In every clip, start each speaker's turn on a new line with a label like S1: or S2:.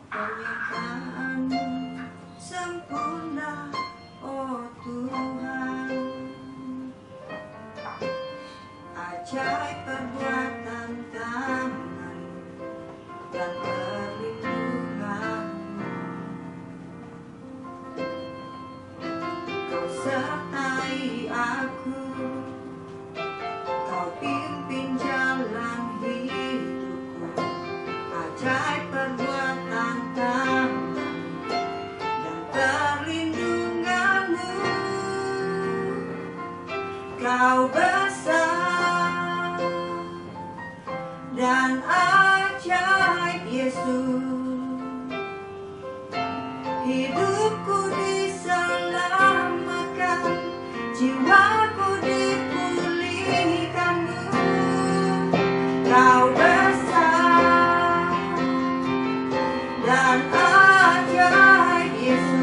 S1: Penyertaan sempurna, oh Tuhan. Ajaib perbuatan tangan dan perlindungan. Kau sertai aku, Kau pimpin jalan hidupku. Ajaib perbuatan tangan dan perlindunganmu. Kau besar dan ajaib, Yesus. Hidupku diselamatkan, jiwaku dipulihkanmu. Kau besar dan ajaib, Yesus.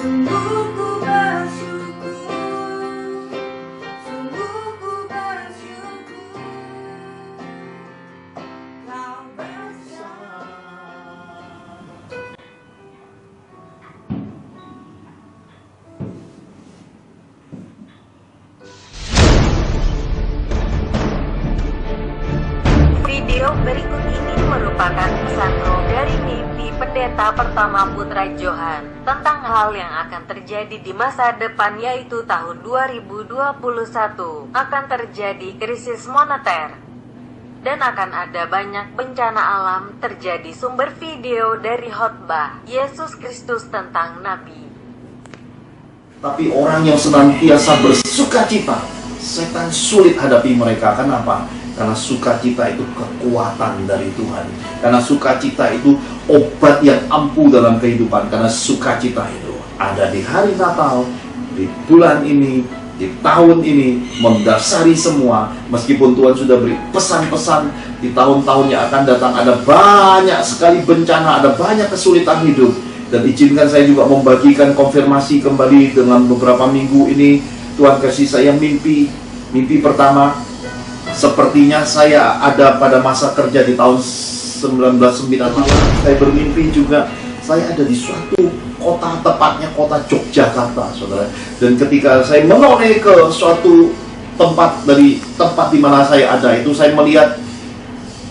S1: Sungguh ku bersyukur, sungguh ku bersyukur. Kau besar.
S2: Video berikut ini merupakan pesan roh dari mimpi pendeta pertama Putra Johan tentang hal yang akan terjadi di masa depan, yaitu tahun 2021 akan terjadi krisis moneter dan akan ada banyak bencana alam terjadi. Sumber video dari khotbah Yesus Kristus tentang Nabi.
S3: Tapi orang yang senantiasa bersukacita, setan sulit hadapi mereka. Kenapa? Karena sukacita itu kekuatan dari Tuhan. Karena sukacita itu obat yang ampuh dalam kehidupan. Karena sukacita itu ada di hari Natal, di bulan ini, di tahun ini, mendasari semua. Meskipun Tuhan sudah beri pesan-pesan di tahun-tahun yang akan datang, ada banyak sekali bencana, ada banyak kesulitan hidup. Dan izinkan saya juga membagikan konfirmasi kembali dengan beberapa minggu ini. Tuhan kasih saya mimpi pertama. Sepertinya saya ada pada masa kerja di tahun 1998. Saya bermimpi juga saya ada di suatu kota, tepatnya kota Yogyakarta, saudara. Dan ketika saya menoleh ke suatu tempat, dari tempat di mana saya ada itu, saya melihat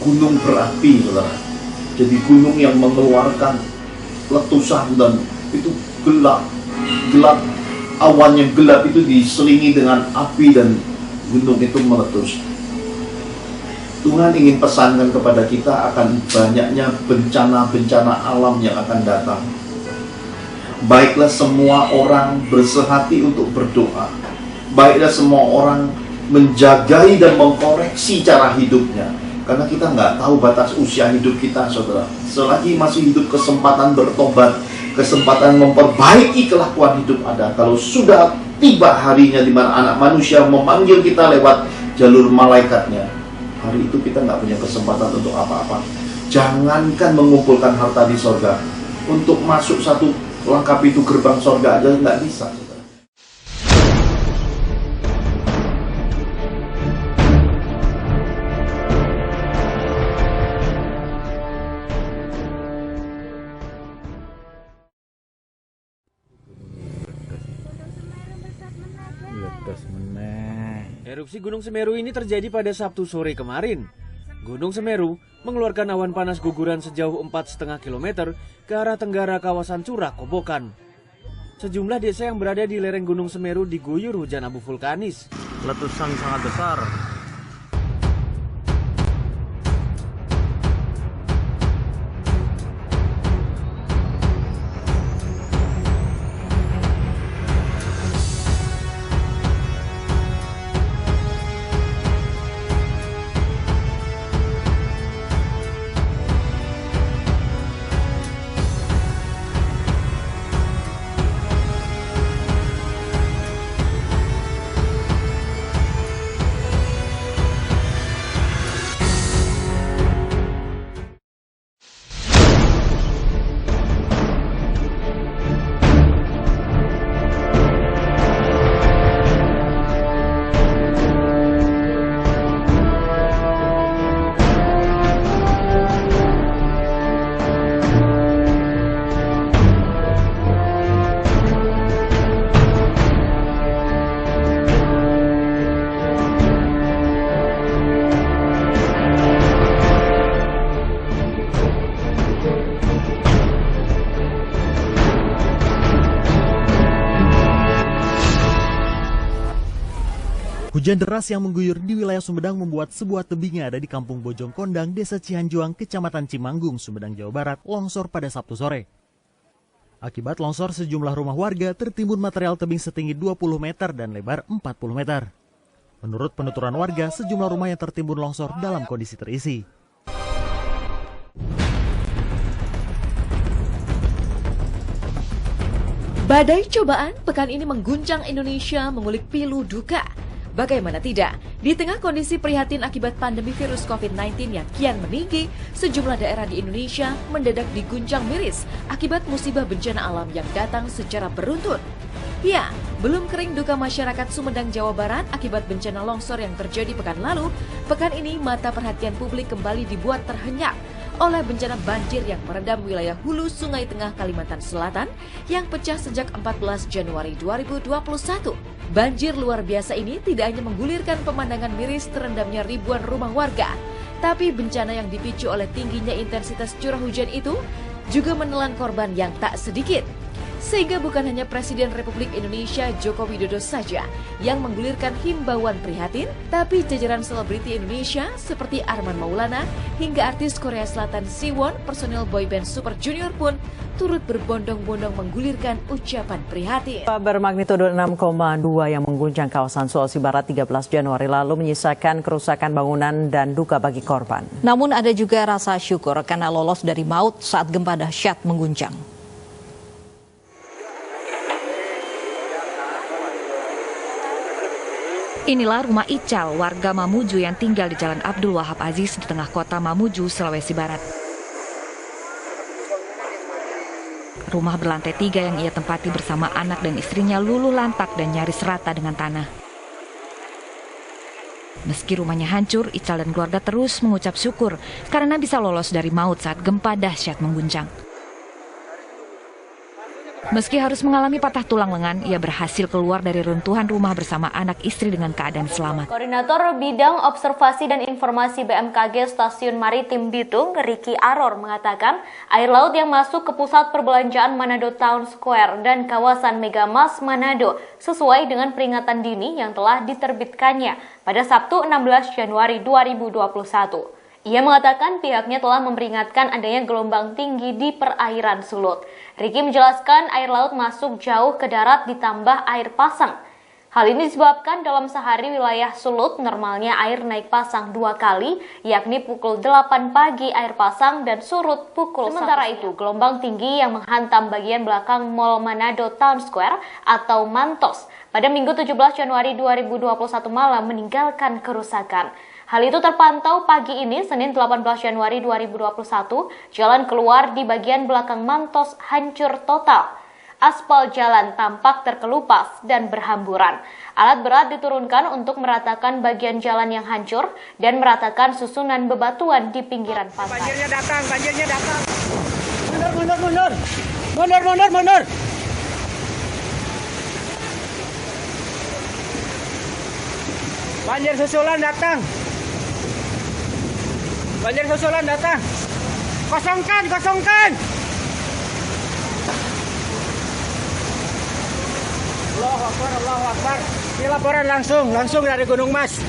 S3: gunung berapi, saudara. Jadi gunung yang mengeluarkan letusan dan itu gelap, awan yang gelap itu diselingi dengan api dan gunung itu meletus. Tuhan ingin pesankan kepada kita akan banyaknya bencana-bencana alam yang akan datang. Baiklah semua orang bersehati untuk berdoa. Baiklah semua orang menjagai dan mengkoreksi cara hidupnya. Karena kita nggak tahu batas usia hidup kita, saudara. Selagi masih hidup, kesempatan bertobat, kesempatan memperbaiki kelakuan hidup ada. Kalau sudah tiba harinya di mana anak manusia memanggil kita lewat jalur malaikatnya, hari itu kita nggak punya kesempatan untuk apa-apa. Jangankan mengumpulkan harta di sorga, untuk masuk satu langkah pintu gerbang sorga aja nggak bisa.
S4: Erupsi Gunung Semeru ini terjadi pada Sabtu sore kemarin. Gunung Semeru mengeluarkan awan panas guguran sejauh 4,5 km ke arah tenggara kawasan Curah Kobokan. Sejumlah desa yang berada di lereng Gunung Semeru diguyur hujan abu vulkanis.
S5: Letusan sangat besar.
S6: Hujan deras yang mengguyur di wilayah Sumedang membuat sebuah tebing yang ada di Kampung Bojong Kondang, Desa Cihanjuang, Kecamatan Cimanggung, Sumedang, Jawa Barat, longsor pada Sabtu sore. Akibat longsor, sejumlah rumah warga tertimbun material tebing setinggi 20 meter dan lebar 40 meter. Menurut penuturan warga, sejumlah rumah yang tertimbun longsor dalam kondisi terisi.
S7: Badai cobaan pekan ini mengguncang Indonesia, mengulik pilu duka. Bagaimana tidak, di tengah kondisi prihatin akibat pandemi virus COVID-19 yang kian meninggi, sejumlah daerah di Indonesia mendadak diguncang miris akibat musibah bencana alam yang datang secara beruntun. Ya, belum kering duka masyarakat Sumedang, Jawa Barat akibat bencana longsor yang terjadi pekan lalu. Pekan ini mata perhatian publik kembali dibuat terhenyak oleh bencana banjir yang merendam wilayah hulu Sungai Tengah, Kalimantan Selatan yang pecah sejak 14 Januari 2021. Banjir luar biasa ini tidak hanya menggulirkan pemandangan miris terendamnya ribuan rumah warga, tapi bencana yang dipicu oleh tingginya intensitas curah hujan itu juga menelan korban yang tak sedikit. Sehingga bukan hanya Presiden Republik Indonesia Joko Widodo saja yang menggulirkan himbauan prihatin, tapi jajaran selebriti Indonesia seperti Arman Maulana hingga artis Korea Selatan Siwon, personil boyband Super Junior pun turut berbondong-bondong menggulirkan ucapan prihatin.
S8: Bermagnitudo 6,2 yang mengguncang kawasan Sulawesi Barat 13 Januari lalu menyisakan kerusakan bangunan dan duka bagi korban.
S9: Namun ada juga rasa syukur karena lolos dari maut saat gempa dahsyat mengguncang. Inilah rumah Ical, warga Mamuju yang tinggal di Jalan Abdul Wahab Aziz di tengah kota Mamuju, Sulawesi Barat. Rumah berlantai 3 yang ia tempati bersama anak dan istrinya luluh lantak dan nyaris rata dengan tanah. Meski rumahnya hancur, Ical dan keluarga terus mengucap syukur karena bisa lolos dari maut saat gempa dahsyat mengguncang. Meski harus mengalami patah tulang lengan, ia berhasil keluar dari runtuhan rumah bersama anak istri dengan keadaan selamat.
S10: Koordinator Bidang Observasi dan Informasi BMKG Stasiun Maritim Bitung, Ricky Aror, mengatakan air laut yang masuk ke pusat perbelanjaan Manado Town Square dan kawasan Megamas Manado sesuai dengan peringatan dini yang telah diterbitkannya pada Sabtu 16 Januari 2021. Ia mengatakan pihaknya telah memperingatkan adanya gelombang tinggi di perairan Sulut. Ricky menjelaskan air laut masuk jauh ke darat ditambah air pasang. Hal ini disebabkan dalam sehari wilayah Sulut normalnya air naik pasang 2 kali, yakni pukul 8 pagi air pasang dan surut pukul 1. Sementara itu, gelombang tinggi yang menghantam bagian belakang Mall Manado Town Square atau Mantos pada Minggu 17 Januari 2021 malam meninggalkan kerusakan. Hal itu terpantau pagi ini, Senin 18 Januari 2021, jalan keluar di bagian belakang Mantos hancur total. Aspal jalan tampak terkelupas dan berhamburan. Alat berat diturunkan untuk meratakan bagian jalan yang hancur dan meratakan susunan bebatuan di pinggiran pantai.
S11: Banjirnya datang, banjirnya datang. Mundur. Mundur. Banjir susulan datang. Kosongkan. Allahu Akbar. Ini laporan langsung dari Gunung Mas.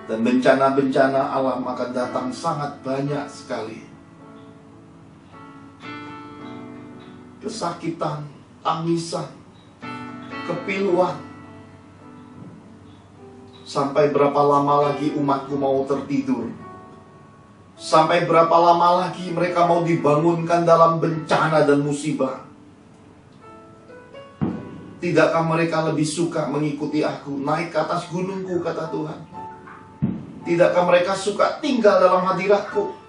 S3: Dan bencana-bencana alam akan datang sangat banyak sekali. Kesakitan, tangisan, kepiluan. Sampai berapa lama lagi umatku mau tertidur? Sampai berapa lama lagi mereka mau dibangunkan dalam bencana dan musibah? Tidakkah mereka lebih suka mengikuti aku, naik ke atas gunungku, kata Tuhan? Tidakkah mereka suka tinggal dalam hadiratku?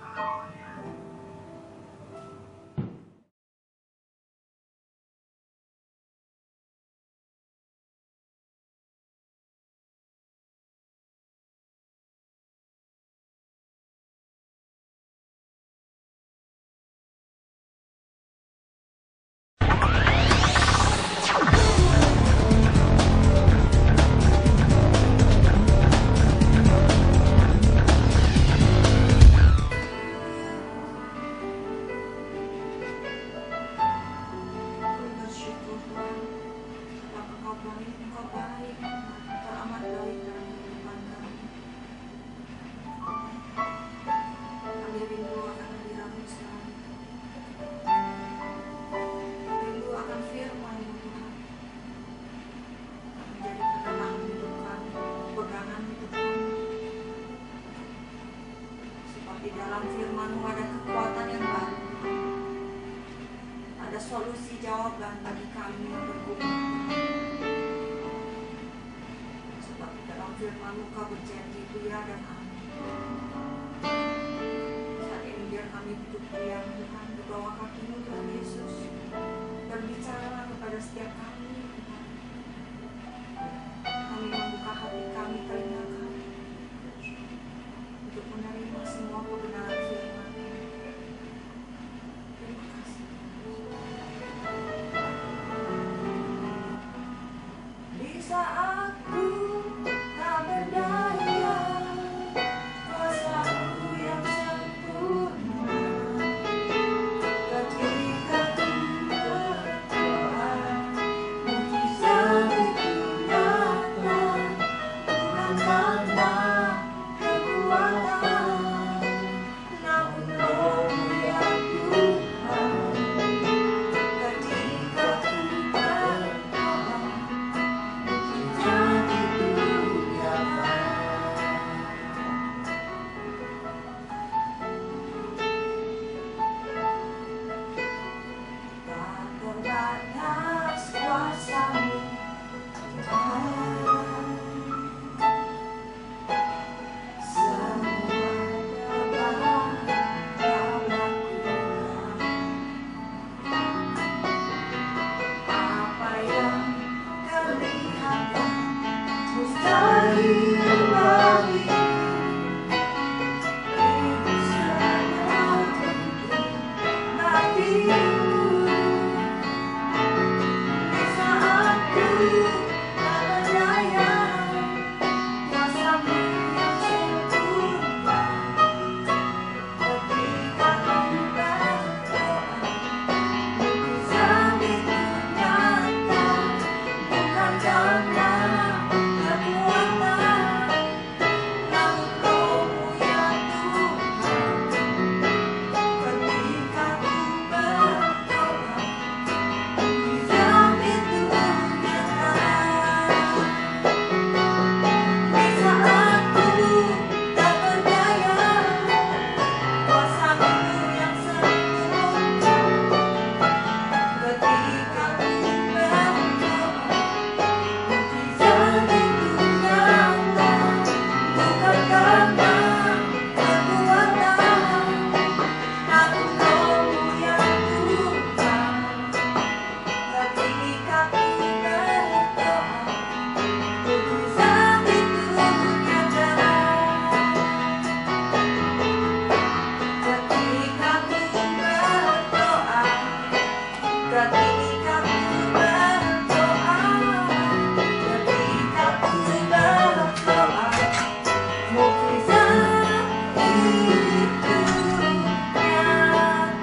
S1: Di dalam firman-Mu ada kekuatan yang baru. Ada solusi jawaban bagi kami yang bergumul. Sebab di dalam firman-Mu Kau berjanji ya dan amin. Saat ini biar kami duduk diam Tuhan di bawah kaki-Mu Tuhan Yesus. Berbicara kepada setiap kami Tuhan. Kami membuka hati kami, telinga kami untuk menerima semua kebenaran firman. Terima kasih. Di saat ku tak berdaya, kuasa-Mu yang sempurna. Ketika ku berdoa, mukjizat itu nyata, bukan karena kekuatan, namun Roh-Mu ya Tuhan. Ketika ku berdoa, mukjizat itu nyata. Tak terbatas kuasa-Mu, Tuhan. Semua dapat Kau lakukan. Apa yang kelihatan mustahil bagimu, itu sangat mungkin bagimu. Di saat ku tak berdaya, kuasa-Mu yang sempurna. Ketika ku berdoa, mukjizat itu nyata, bukan karena kekuatan, namun Roh-Mu ya Tuhan. Ketika ku berdoa, mukjizat itu nyata. Di saat ku tak berdaya, kuasa-Mu yang sempurna. Ketika ku berdoa, mukjizat itu nyata, bukan karena kekuatan, namun Roh-Mu ya Tuhan. Ketika ku berdoa, mukjizat itu nyata. Ketika ku berdoa, ketika ku berdoa, ketika ku berdoa, mukjizat itu nyata.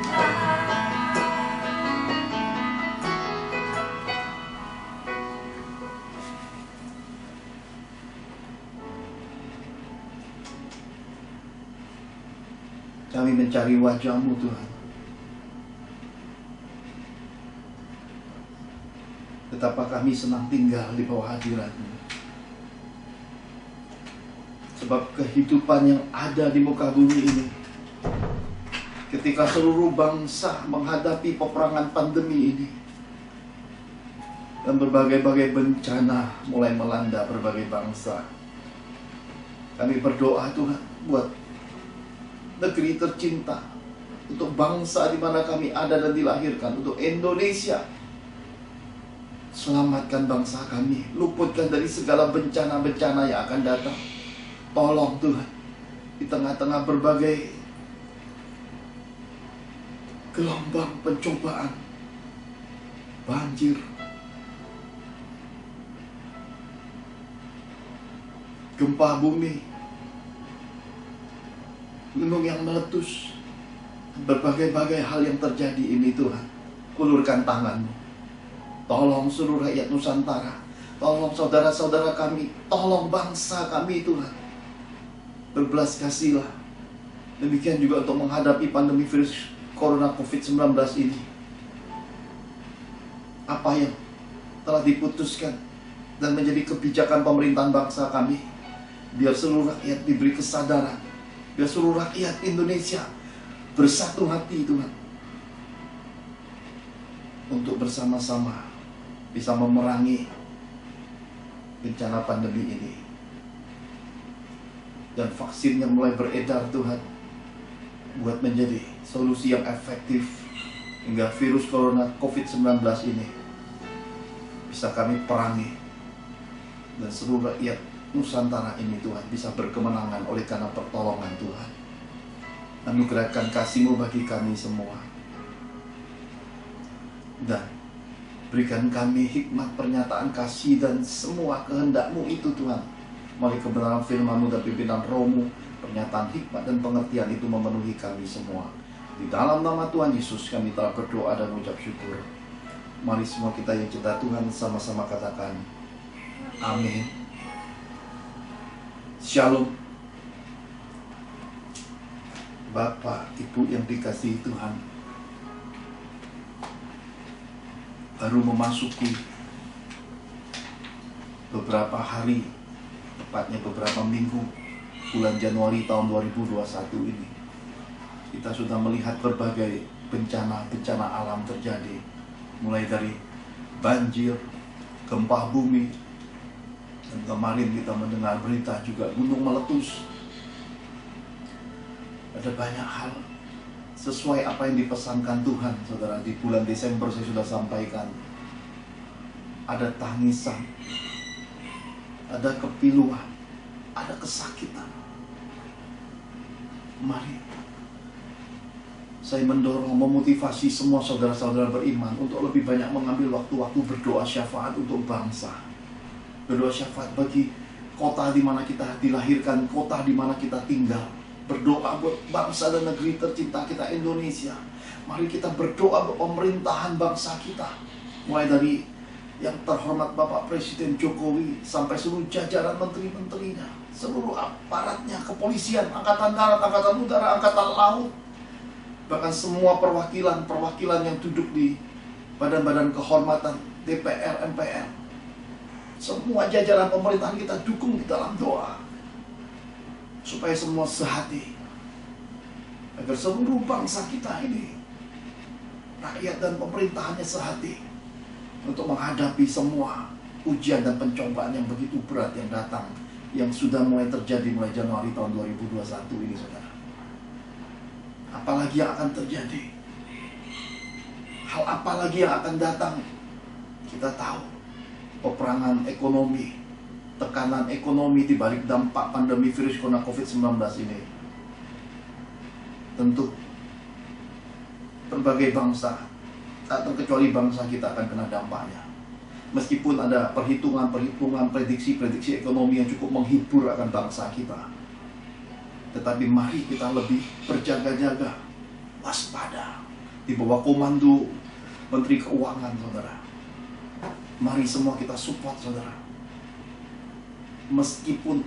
S3: Kami mencari wajah-Mu Tuhan. Betapa kami senang tinggal di bawah hadirat-Mu. Sebab kehidupan yang ada di muka bumi ini, ketika seluruh bangsa menghadapi peperangan pandemi ini, dan berbagai-bagai bencana mulai melanda berbagai bangsa, kami berdoa Tuhan buat negeri tercinta, untuk bangsa di mana kami ada dan dilahirkan, untuk Indonesia. Selamatkan bangsa kami, luputkan dari segala bencana-bencana yang akan datang. Tolong Tuhan, di tengah-tengah berbagai gelombang pencobaan, banjir, gempa bumi, gunung yang meletus, berbagai-bagai hal yang terjadi ini Tuhan, ulurkan tangan-Mu. Tolong seluruh rakyat Nusantara, tolong saudara-saudara kami, tolong bangsa kami Tuhan. Berbelas kasihilah. Demikian juga untuk menghadapi pandemi virus Corona COVID-19 ini. Apa yang telah diputuskan dan menjadi kebijakan pemerintahan bangsa kami, biar seluruh rakyat diberi kesadaran Biar seluruh rakyat Indonesia bersatu hati Tuhan, untuk bersama-sama bisa memerangi bencana pandemi ini. Dan vaksin yang mulai beredar Tuhan, buat menjadi solusi yang efektif hingga virus corona COVID-19 ini bisa kami perangi, dan seluruh rakyat Nusantara ini Tuhan bisa berkemenangan oleh karena pertolongan Tuhan. Anugerahkan kasih-Mu bagi kami semua, dan berikan kami hikmat pernyataan kasih dan semua kehendak-Mu itu Tuhan, melalui kebenaran firman-Mu dan pimpinan Roh-Mu. Pernyataan hikmat dan pengertian itu memenuhi kami semua. Di dalam nama Tuhan Yesus kami telah berdoa dan mengucap syukur. Mari semua kita yang cinta Tuhan sama-sama katakan amin. Shalom. Bapak, Ibu yang dikasihi Tuhan, baru memasuki beberapa hari, tepatnya beberapa minggu, bulan Januari tahun 2021 ini, kita sudah melihat berbagai bencana alam terjadi, mulai dari banjir, gempa bumi, dan kemarin kita mendengar berita juga gunung meletus. Ada banyak hal sesuai apa yang dipesankan Tuhan, saudara. Di bulan Desember saya sudah sampaikan, ada tangisan, ada kepiluan, ada kesakitan. Mari saya mendorong, memotivasi semua saudara-saudara beriman untuk lebih banyak mengambil waktu-waktu berdoa syafaat untuk bangsa. Berdoa syafaat bagi kota di mana kita dilahirkan, kota di mana kita tinggal. Berdoa buat bangsa dan negeri tercinta kita Indonesia. Mari kita berdoa buat pemerintahan bangsa kita, mulai dari yang terhormat Bapak Presiden Jokowi sampai seluruh jajaran menteri-menterinya, seluruh aparatnya, kepolisian, angkatan darat, angkatan udara, angkatan laut, bahkan semua perwakilan yang duduk di badan-badan kehormatan DPR, MPR. Semua jajaran pemerintahan kita dukung di dalam doa, supaya semua sehati, agar seluruh bangsa kita ini, rakyat dan pemerintahannya sehati, untuk menghadapi semua ujian dan pencobaan yang begitu berat yang datang, yang sudah mulai terjadi mulai Januari tahun 2021 ini, saudara. Apalagi yang akan terjadi, hal apa lagi yang akan datang, kita tahu. Peperangan ekonomi, tekanan ekonomi di balik dampak pandemi virus corona COVID-19 ini, tentu berbagai bangsa, tak terkecuali bangsa kita, akan kena dampaknya. Meskipun ada perhitungan, prediksi ekonomi yang cukup menghibur akan bangsa kita, tetapi mari kita lebih berjaga-jaga, waspada, di bawah komando Menteri Keuangan, saudara. Mari semua kita support, saudara. Meskipun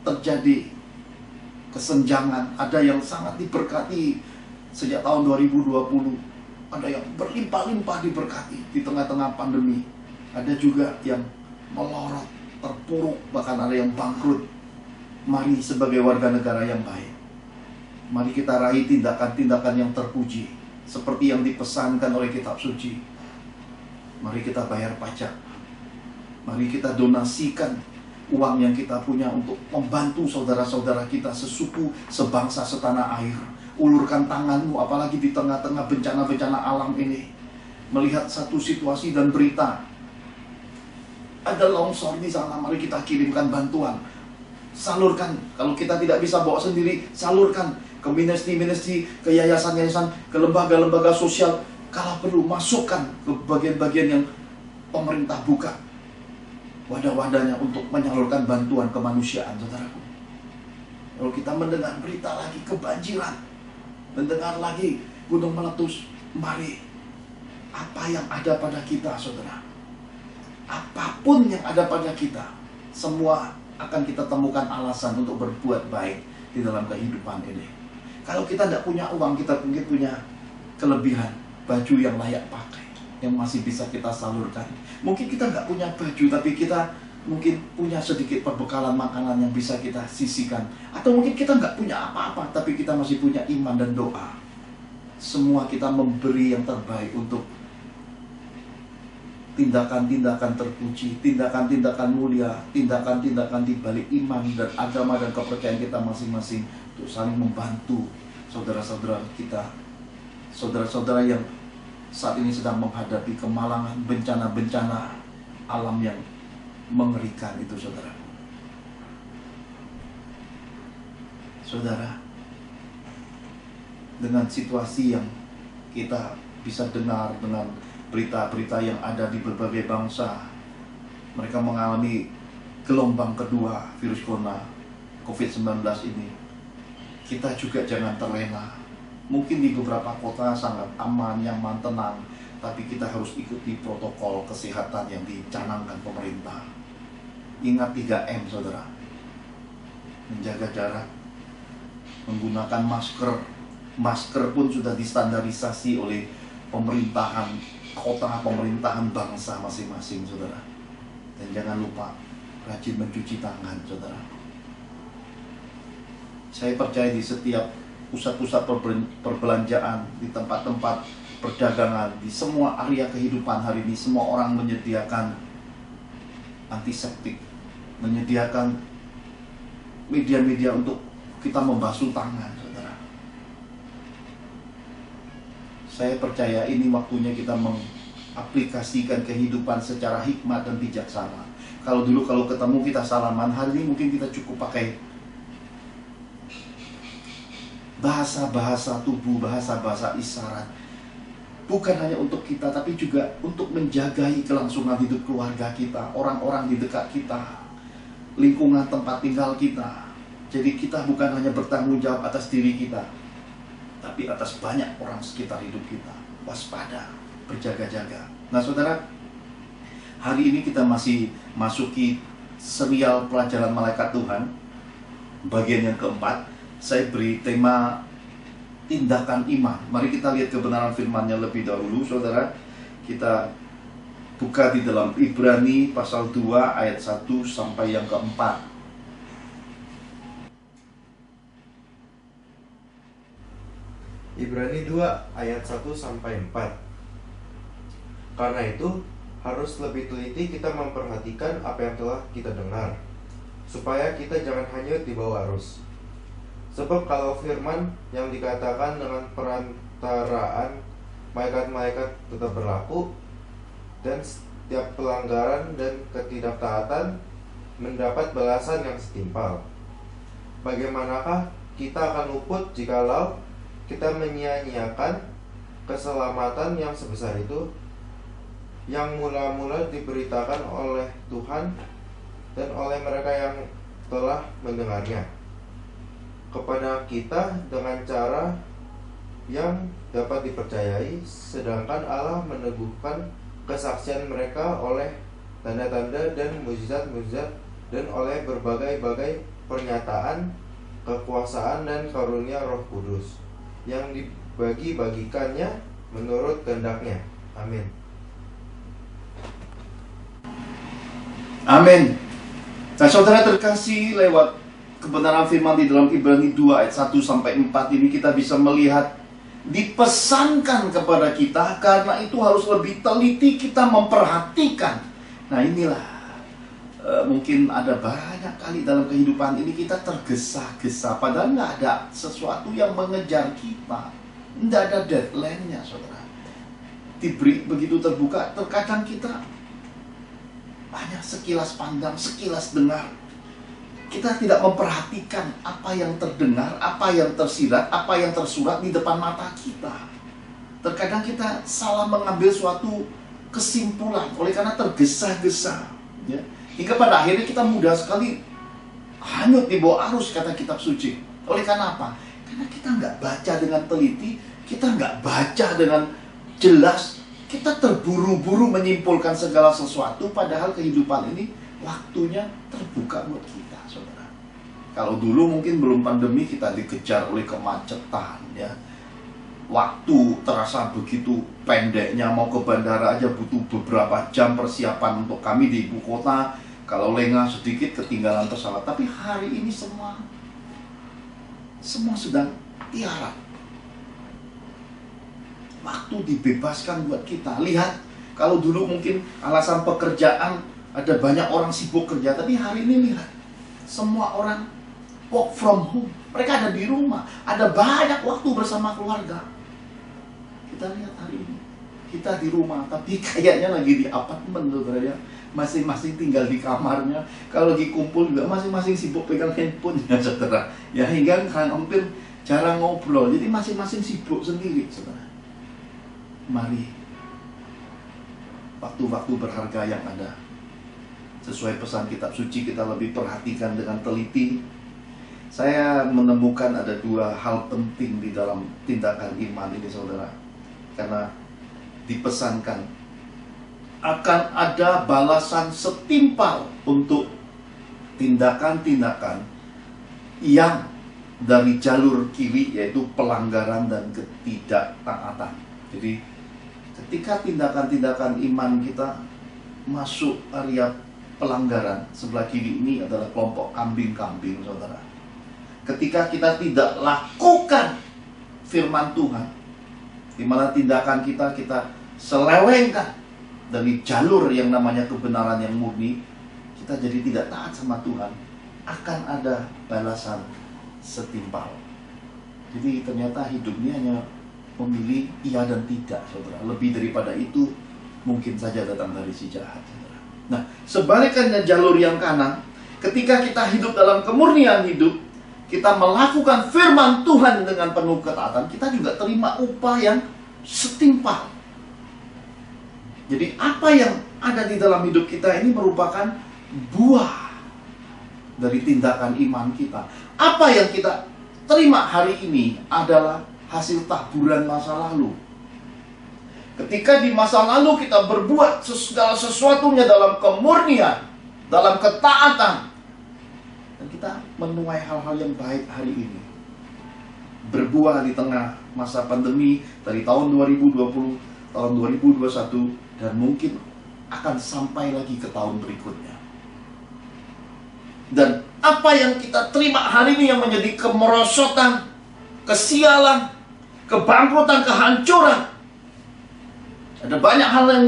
S3: terjadi kesenjangan, ada yang sangat diberkati sejak tahun 2020, ada yang berlimpah-limpah diberkati di tengah-tengah pandemi, ada juga yang melorot, terpuruk, bahkan ada yang bangkrut. Mari sebagai warga negara yang baik, mari kita raih tindakan-tindakan yang terpuji, seperti yang dipesankan oleh kitab suci. Mari kita bayar pajak, mari kita donasikan uang yang kita punya untuk membantu saudara-saudara kita sesuku, sebangsa, setanah air. Ulurkan tanganmu, apalagi di tengah-tengah bencana-bencana alam ini. Melihat satu situasi dan berita, ada longsor di sana, mari kita kirimkan bantuan. Salurkan, kalau kita tidak bisa bawa sendiri, salurkan ke ministry-ministry, ke yayasan-yayasan, ke lembaga-lembaga sosial. Kalau perlu, masukkan ke bagian-bagian yang pemerintah buka wadah-wadahnya untuk menyalurkan bantuan kemanusiaan, saudaraku. Kalau kita mendengar berita lagi kebanjiran, mendengar lagi gunung meletus, mari, apa yang ada pada kita, saudara, apapun yang ada pada kita, semua akan kita temukan alasan untuk berbuat baik di dalam kehidupan ini. Kalau kita tidak punya uang, kita mungkin punya kelebihan, baju yang layak pakai, yang masih bisa kita salurkan. Mungkin kita nggak punya baju, tapi kita mungkin punya sedikit perbekalan makanan yang bisa kita sisihkan. Atau mungkin kita nggak punya apa-apa, tapi kita masih punya iman dan doa. Semua kita memberi yang terbaik untuk tindakan-tindakan terpuji, tindakan-tindakan mulia, tindakan-tindakan di balik iman dan agama dan kepercayaan kita masing-masing untuk saling membantu saudara-saudara kita, saudara-saudara yang saat ini sedang menghadapi kemalangan, bencana-bencana alam yang mengerikan itu, saudara. Saudara, dengan situasi yang kita bisa dengar, dengan berita-berita yang ada di berbagai bangsa, mereka mengalami gelombang kedua virus corona COVID-19 ini. Kita juga jangan terlena. Mungkin di beberapa kota sangat aman, nyaman, tenang, tapi kita harus ikuti protokol kesehatan yang dicanangkan pemerintah. Ingat 3M, saudara. Menjaga jarak, menggunakan masker. Masker pun sudah distandarisasi oleh pemerintahan kota, pemerintahan bangsa masing-masing, saudara. Dan jangan lupa rajin mencuci tangan, saudara. Saya percaya di setiap pusat-pusat perbelanjaan, di tempat-tempat perdagangan, di semua area kehidupan hari ini, semua orang menyediakan antiseptik, menyediakan media-media untuk kita membasuh tangan, saudara. Saya percaya ini waktunya kita mengaplikasikan kehidupan secara hikmat dan bijaksana. Kalau dulu kalau ketemu kita salaman, hari ini mungkin kita cukup pakai bahasa-bahasa tubuh, bahasa-bahasa isyarat. Bukan hanya untuk kita, tapi juga untuk menjagai kelangsungan hidup keluarga kita, orang-orang di dekat kita, lingkungan tempat tinggal kita. Jadi kita bukan hanya bertanggung jawab atas diri kita, tapi atas banyak orang sekitar hidup kita. Waspada, berjaga-jaga. Nah, saudara, hari ini kita masih masuki serial pelajaran malaikat Tuhan, bagian yang keempat. Saya beri tema tindakan iman. Mari kita lihat kebenaran firman-Nya lebih dahulu, saudara. Kita buka di dalam Ibrani pasal 2 ayat 1 sampai yang keempat.
S12: Ibrani 2 ayat 1 sampai 4. Karena itu harus lebih teliti kita memperhatikan apa yang telah kita dengar, supaya kita jangan hanyut di bawah arus. Sebab kalau firman yang dikatakan dengan perantaraan malaikat-malaikat tetap berlaku, dan setiap pelanggaran dan ketidaktaatan mendapat balasan yang setimpal, bagaimanakah kita akan luput jikalau kita menyia-nyiakan keselamatan yang sebesar itu, yang mula-mula diberitakan oleh Tuhan dan oleh mereka yang telah mendengarnya kepada kita dengan cara yang dapat dipercayai, sedangkan Allah meneguhkan kesaksian mereka oleh tanda-tanda dan mukjizat-mukjizat dan oleh berbagai-bagai pernyataan kekuasaan dan karunia Roh Kudus yang dibagi-bagikannya menurut kehendaknya. Amin.
S3: Amin. Nah, saudara terkasih, lewat kebenaran firman di dalam Ibrani 2 ayat 1 sampai 4 ini kita bisa melihat dipesankan kepada kita, karena itu harus lebih teliti kita memperhatikan. Nah, inilah mungkin ada banyak kali dalam kehidupan ini kita tergesa-gesa, padahal nggak ada sesuatu yang mengejar kita, nggak ada deadline-nya, saudara. Diberi begitu terbuka, terkadang kita hanya sekilas pandang, sekilas dengar. Kita tidak memperhatikan apa yang terdengar, apa yang tersirat, apa yang tersurat di depan mata kita. Terkadang kita salah mengambil suatu kesimpulan oleh karena tergesa-gesa, ya. Hingga pada akhirnya kita mudah sekali hanyut di bawah arus, kata kitab suci. Oleh karena apa? Karena kita nggak baca dengan teliti, kita nggak baca dengan jelas, kita terburu-buru menyimpulkan segala sesuatu, padahal kehidupan ini waktunya terbuka buat kita, saudara. Kalau dulu mungkin belum pandemi, kita dikejar oleh kemacetan, ya. Waktu terasa begitu pendeknya, mau ke bandara aja butuh beberapa jam persiapan. Untuk kami di ibu kota, Kalau lengah sedikit ketinggalan pesawat. Tapi hari ini semua sedang tiara. Waktu dibebaskan buat kita. Lihat, kalau dulu mungkin alasan pekerjaan, ada banyak orang sibuk kerja. Tapi hari ini lihat, semua orang work from home. Mereka ada di rumah. Ada banyak waktu bersama keluarga. Kita lihat hari ini, kita di rumah, tapi kayaknya lagi di apartemen, saudara ya. Masing-masing tinggal di kamarnya. Kalau lagi kumpul juga masing-masing sibuk pegang handphone ya, saudara. Ya, hingga hampir jarang ngobrol. Jadi masing-masing sibuk sendiri, saudara. Mari, waktu-waktu berharga yang ada, sesuai pesan kitab suci, kita lebih perhatikan dengan teliti. Saya menemukan ada dua hal penting di dalam tindakan iman ini, saudara. Karena dipesankan akan ada balasan setimpal untuk tindakan-tindakan yang dari jalur kiri, yaitu pelanggaran dan ketidaktaatan. Jadi ketika tindakan-tindakan iman kita masuk area pelanggaran, sebelah kiri ini adalah kelompok kambing-kambing, saudara. Ketika kita tidak lakukan firman Tuhan, di mana tindakan kita selewengkan dari jalur yang namanya kebenaran yang murni, kita jadi tidak taat sama Tuhan, akan ada balasan setimpal. Jadi ternyata hidup ini hanya memilih iya dan tidak, saudara. Lebih daripada itu mungkin saja datang dari si jahat, saudara. Nah, sebalikannya jalur yang kanan, ketika kita hidup dalam kemurnian hidup, kita melakukan firman Tuhan dengan penuh ketaatan, kita juga terima upah yang setimpal. Jadi apa yang ada di dalam hidup kita ini merupakan buah dari tindakan iman kita. Apa yang kita terima hari ini adalah hasil taburan masa lalu. Ketika di masa lalu kita berbuat segala sesuatunya dalam kemurnian, dalam ketaatan, dan kita menuai hal-hal yang baik hari ini. Berbuah di tengah masa pandemi dari tahun 2020, tahun 2021, dan mungkin akan sampai lagi ke tahun berikutnya. Dan apa yang kita terima hari ini yang menjadi kemerosotan, kesialan, kebangkrutan, kehancuran, ada banyak hal yang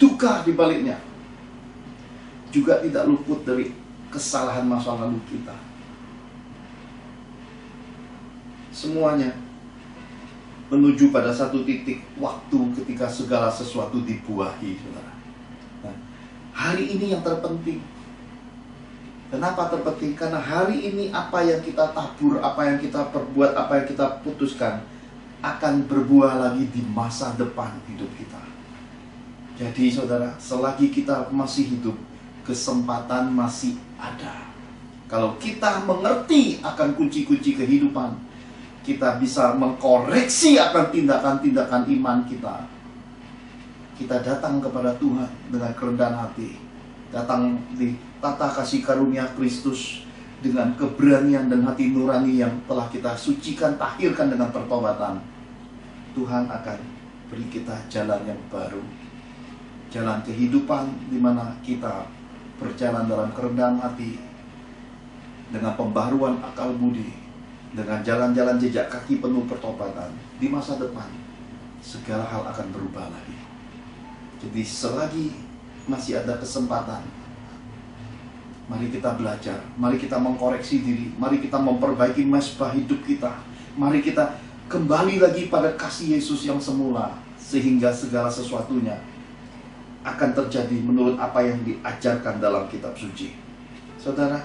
S3: duka di baliknya, juga tidak luput dari kesalahan masa lalu kita. Semuanya menuju pada satu titik waktu ketika segala sesuatu dibuahi, saudara. Nah, hari ini yang terpenting. Kenapa terpenting? Karena hari ini apa yang kita tabur, apa yang kita perbuat, apa yang kita putuskan akan berbuah lagi di masa depan hidup kita. Jadi saudara, selagi kita masih hidup, kesempatan masih ada. Kalau kita mengerti akan kunci-kunci kehidupan, kita bisa mengkoreksi akan tindakan-tindakan iman kita. Kita datang kepada Tuhan dengan kerendahan hati, datang di tata kasih karunia Kristus dengan keberanian dan hati nurani yang telah kita sucikan, tahirkan dengan pertobatan. Tuhan akan beri kita jalan yang baru, jalan kehidupan di mana kita berjalan dalam kerendahan hati, dengan pembaharuan akal budi, dengan jalan-jalan jejak kaki penuh pertobatan. Di masa depan segala hal akan berubah lagi. Jadi selagi masih ada kesempatan, mari kita belajar, mari kita mengkoreksi diri, mari kita memperbaiki mesbah hidup kita, mari kita kembali lagi pada kasih Yesus yang semula, sehingga segala sesuatunya akan terjadi menurut apa yang diajarkan dalam kitab suci. Saudara,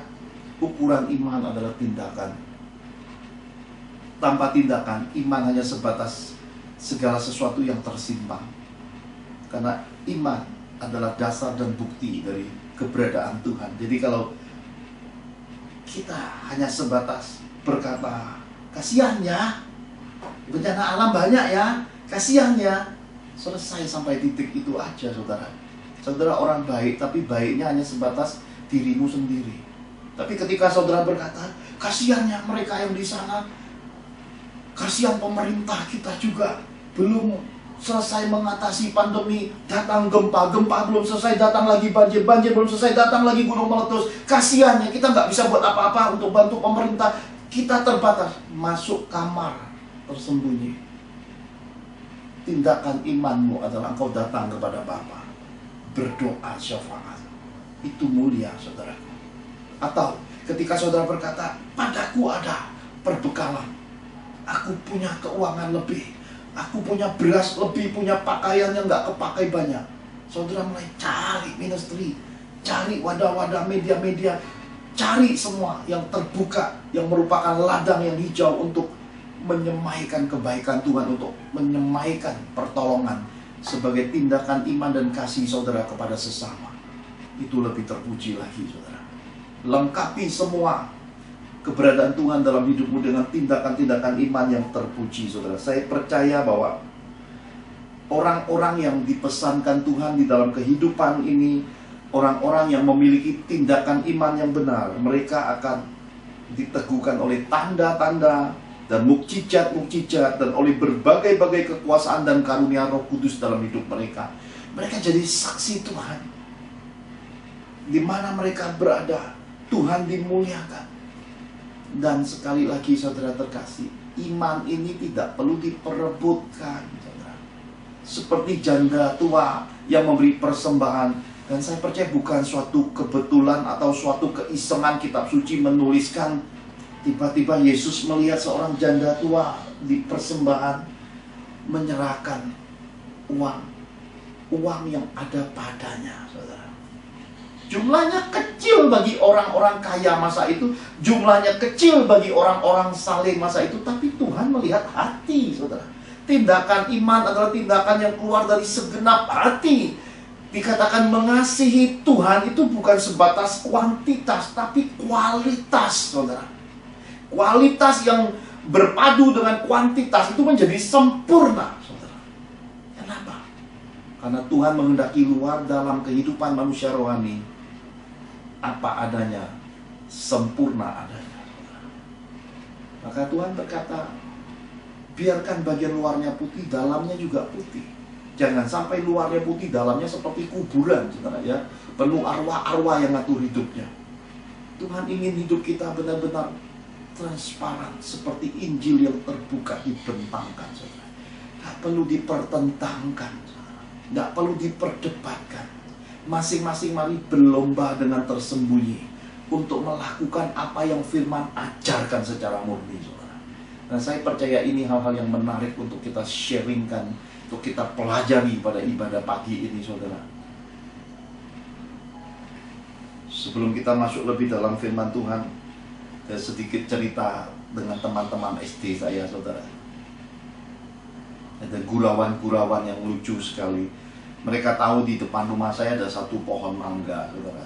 S3: ukuran iman adalah tindakan. Tanpa tindakan, iman hanya sebatas segala sesuatu yang tersimpan. Karena iman adalah dasar dan bukti dari keberadaan Tuhan. Jadi kalau kita hanya sebatas berkata, kasihan ya, bencana alam banyak ya, kasihan ya, selesai sampai titik itu aja, saudara. Saudara orang baik, tapi baiknya hanya sebatas dirimu sendiri. Tapi ketika saudara berkata, kasihannya mereka yang di sana, kasihan pemerintah kita juga belum selesai mengatasi pandemi, datang gempa, gempa belum selesai, datang lagi banjir, banjir belum selesai, datang lagi gunung meletus. Kasihannya kita nggak bisa buat apa-apa untuk bantu pemerintah. Kita terbatas, masuk kamar tersembunyi. Tindakan imanmu adalah engkau datang kepada Bapa, berdoa syafaat. Itu mulia, saudaraku. Atau ketika saudara berkata, padaku ada perbekalan, aku punya keuangan lebih, aku punya beras lebih, punya pakaian yang nggak kepakai banyak. Saudara mulai cari ministry, cari wadah-wadah media-media, cari semua yang terbuka, yang merupakan ladang yang hijau untuk menyemaikan kebaikan Tuhan, untuk menyemaikan pertolongan sebagai tindakan iman dan kasih saudara kepada sesama. Itu lebih terpuji lagi, saudara. Lengkapi semua keberadaan Tuhan dalam hidupmu dengan tindakan-tindakan iman yang terpuji, saudara. Saya percaya bahwa orang-orang yang dipesankan Tuhan di dalam kehidupan ini, orang-orang yang memiliki tindakan iman yang benar, mereka akan diteguhkan oleh tanda-tanda dan mukjizat-mukjizat, dan oleh berbagai-bagai kekuasaan dan karunia Roh Kudus dalam hidup mereka. Mereka jadi saksi Tuhan. Di mana mereka berada, Tuhan dimuliakan. Dan sekali lagi saudara terkasih, iman ini tidak perlu diperebutkan, saudara. Seperti janda tua yang memberi persembahan. Dan saya percaya bukan suatu kebetulan atau suatu keisengan kitab suci menuliskan tiba-tiba Yesus melihat seorang janda tua di persembahan menyerahkan uang yang ada padanya, saudara. Jumlahnya kecil bagi orang-orang kaya masa itu, jumlahnya kecil bagi orang-orang saleh masa itu, tapi Tuhan melihat hati, saudara. Tindakan iman adalah tindakan yang keluar dari segenap hati. Dikatakan mengasihi Tuhan itu bukan sebatas kuantitas, tapi kualitas, saudara. Kualitas yang berpadu dengan kuantitas itu menjadi sempurna, saudara. Kenapa? Karena Tuhan menghendaki luar dalam kehidupan manusia rohani apa adanya, sempurna adanya, saudara. Maka Tuhan berkata, biarkan bagian luarnya putih, dalamnya juga putih. Jangan sampai luarnya putih, dalamnya seperti kuburan, saudara, ya. Penuh arwah-arwah yang ngatur hidupnya. Tuhan ingin hidup kita benar-benar transparan, seperti Injil yang terbuka dibentangkan, saudara. Tidak perlu dipertentangkan, saudara. Tidak perlu diperdebatkan. Masing-masing mari berlomba dengan tersembunyi untuk melakukan apa yang firman ajarkan secara murni, saudara. Dan saya percaya ini hal-hal yang menarik untuk kita sharingkan, untuk kita pelajari pada ibadah pagi ini, saudara. Sebelum kita masuk lebih dalam firman Tuhan, ada sedikit cerita dengan teman-teman SD saya, saudara. Ada gurauan-gurauan yang lucu sekali. Mereka tahu di depan rumah saya ada satu pohon mangga, saudara.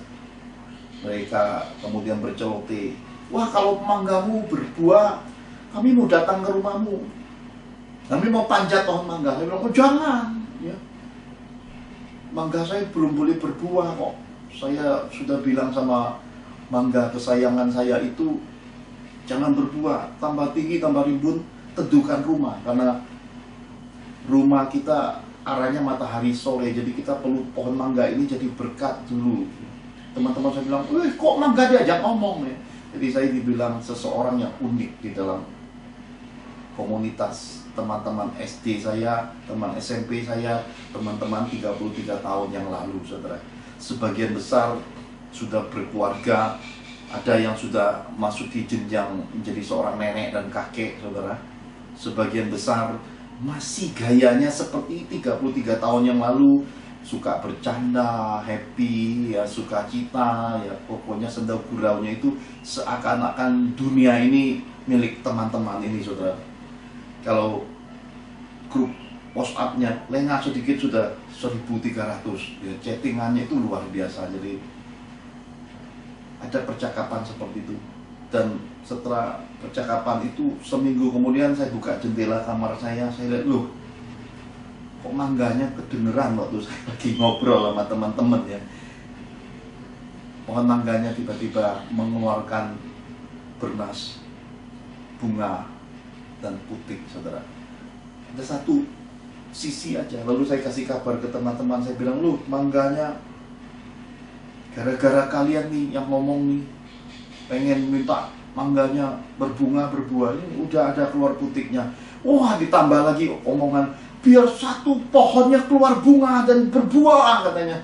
S3: Mereka kemudian berceloteh, wah kalau manggamu berbuah, kami mau datang ke rumahmu. Kami mau panjat pohon mangga. Saya bilang, oh jangan, ya. Mangga saya belum boleh berbuah kok. Saya sudah bilang sama mangga kesayangan saya itu, jangan berbuah, tambah tinggi, tambah rimbun, teduhkan rumah. Karena rumah kita arahnya matahari sore, jadi kita perlu pohon mangga ini jadi berkat dulu. Teman-teman saya bilang, kok mangga diajak ngomong ya. Jadi saya dibilang seseorang yang unik di dalam komunitas teman-teman SD saya, teman SMP saya, teman-teman 33 tahun yang lalu, saudara. Sebagian besar sudah berkeluarga, ada yang sudah masuk di jenjang menjadi seorang nenek dan kakek, saudara. Sebagian besar masih gayanya seperti 33 tahun yang lalu, suka bercanda, happy, ya sukacita, ya pokoknya senda guraunya itu seakan-akan dunia ini milik teman-teman ini, saudara. Kalau grup WhatsApp-nya lengah sedikit sudah 1.300, ya, chattingannya itu luar biasa. Jadi ada percakapan seperti itu. Dan setelah percakapan itu, seminggu kemudian saya buka jendela kamar saya lihat, loh, kok mangganya kedengeran waktu saya lagi ngobrol sama teman-teman, ya. Pohon mangganya tiba-tiba mengeluarkan bernas bunga dan putik, saudara. Ada satu sisi aja. Lalu saya kasih kabar ke teman-teman, saya bilang, lu mangganya gara-gara kalian nih yang ngomong nih pengen minta mangganya berbunga berbuah, ini udah ada keluar putiknya. Wah, ditambah lagi omongan biar satu pohonnya keluar bunga dan berbuah katanya.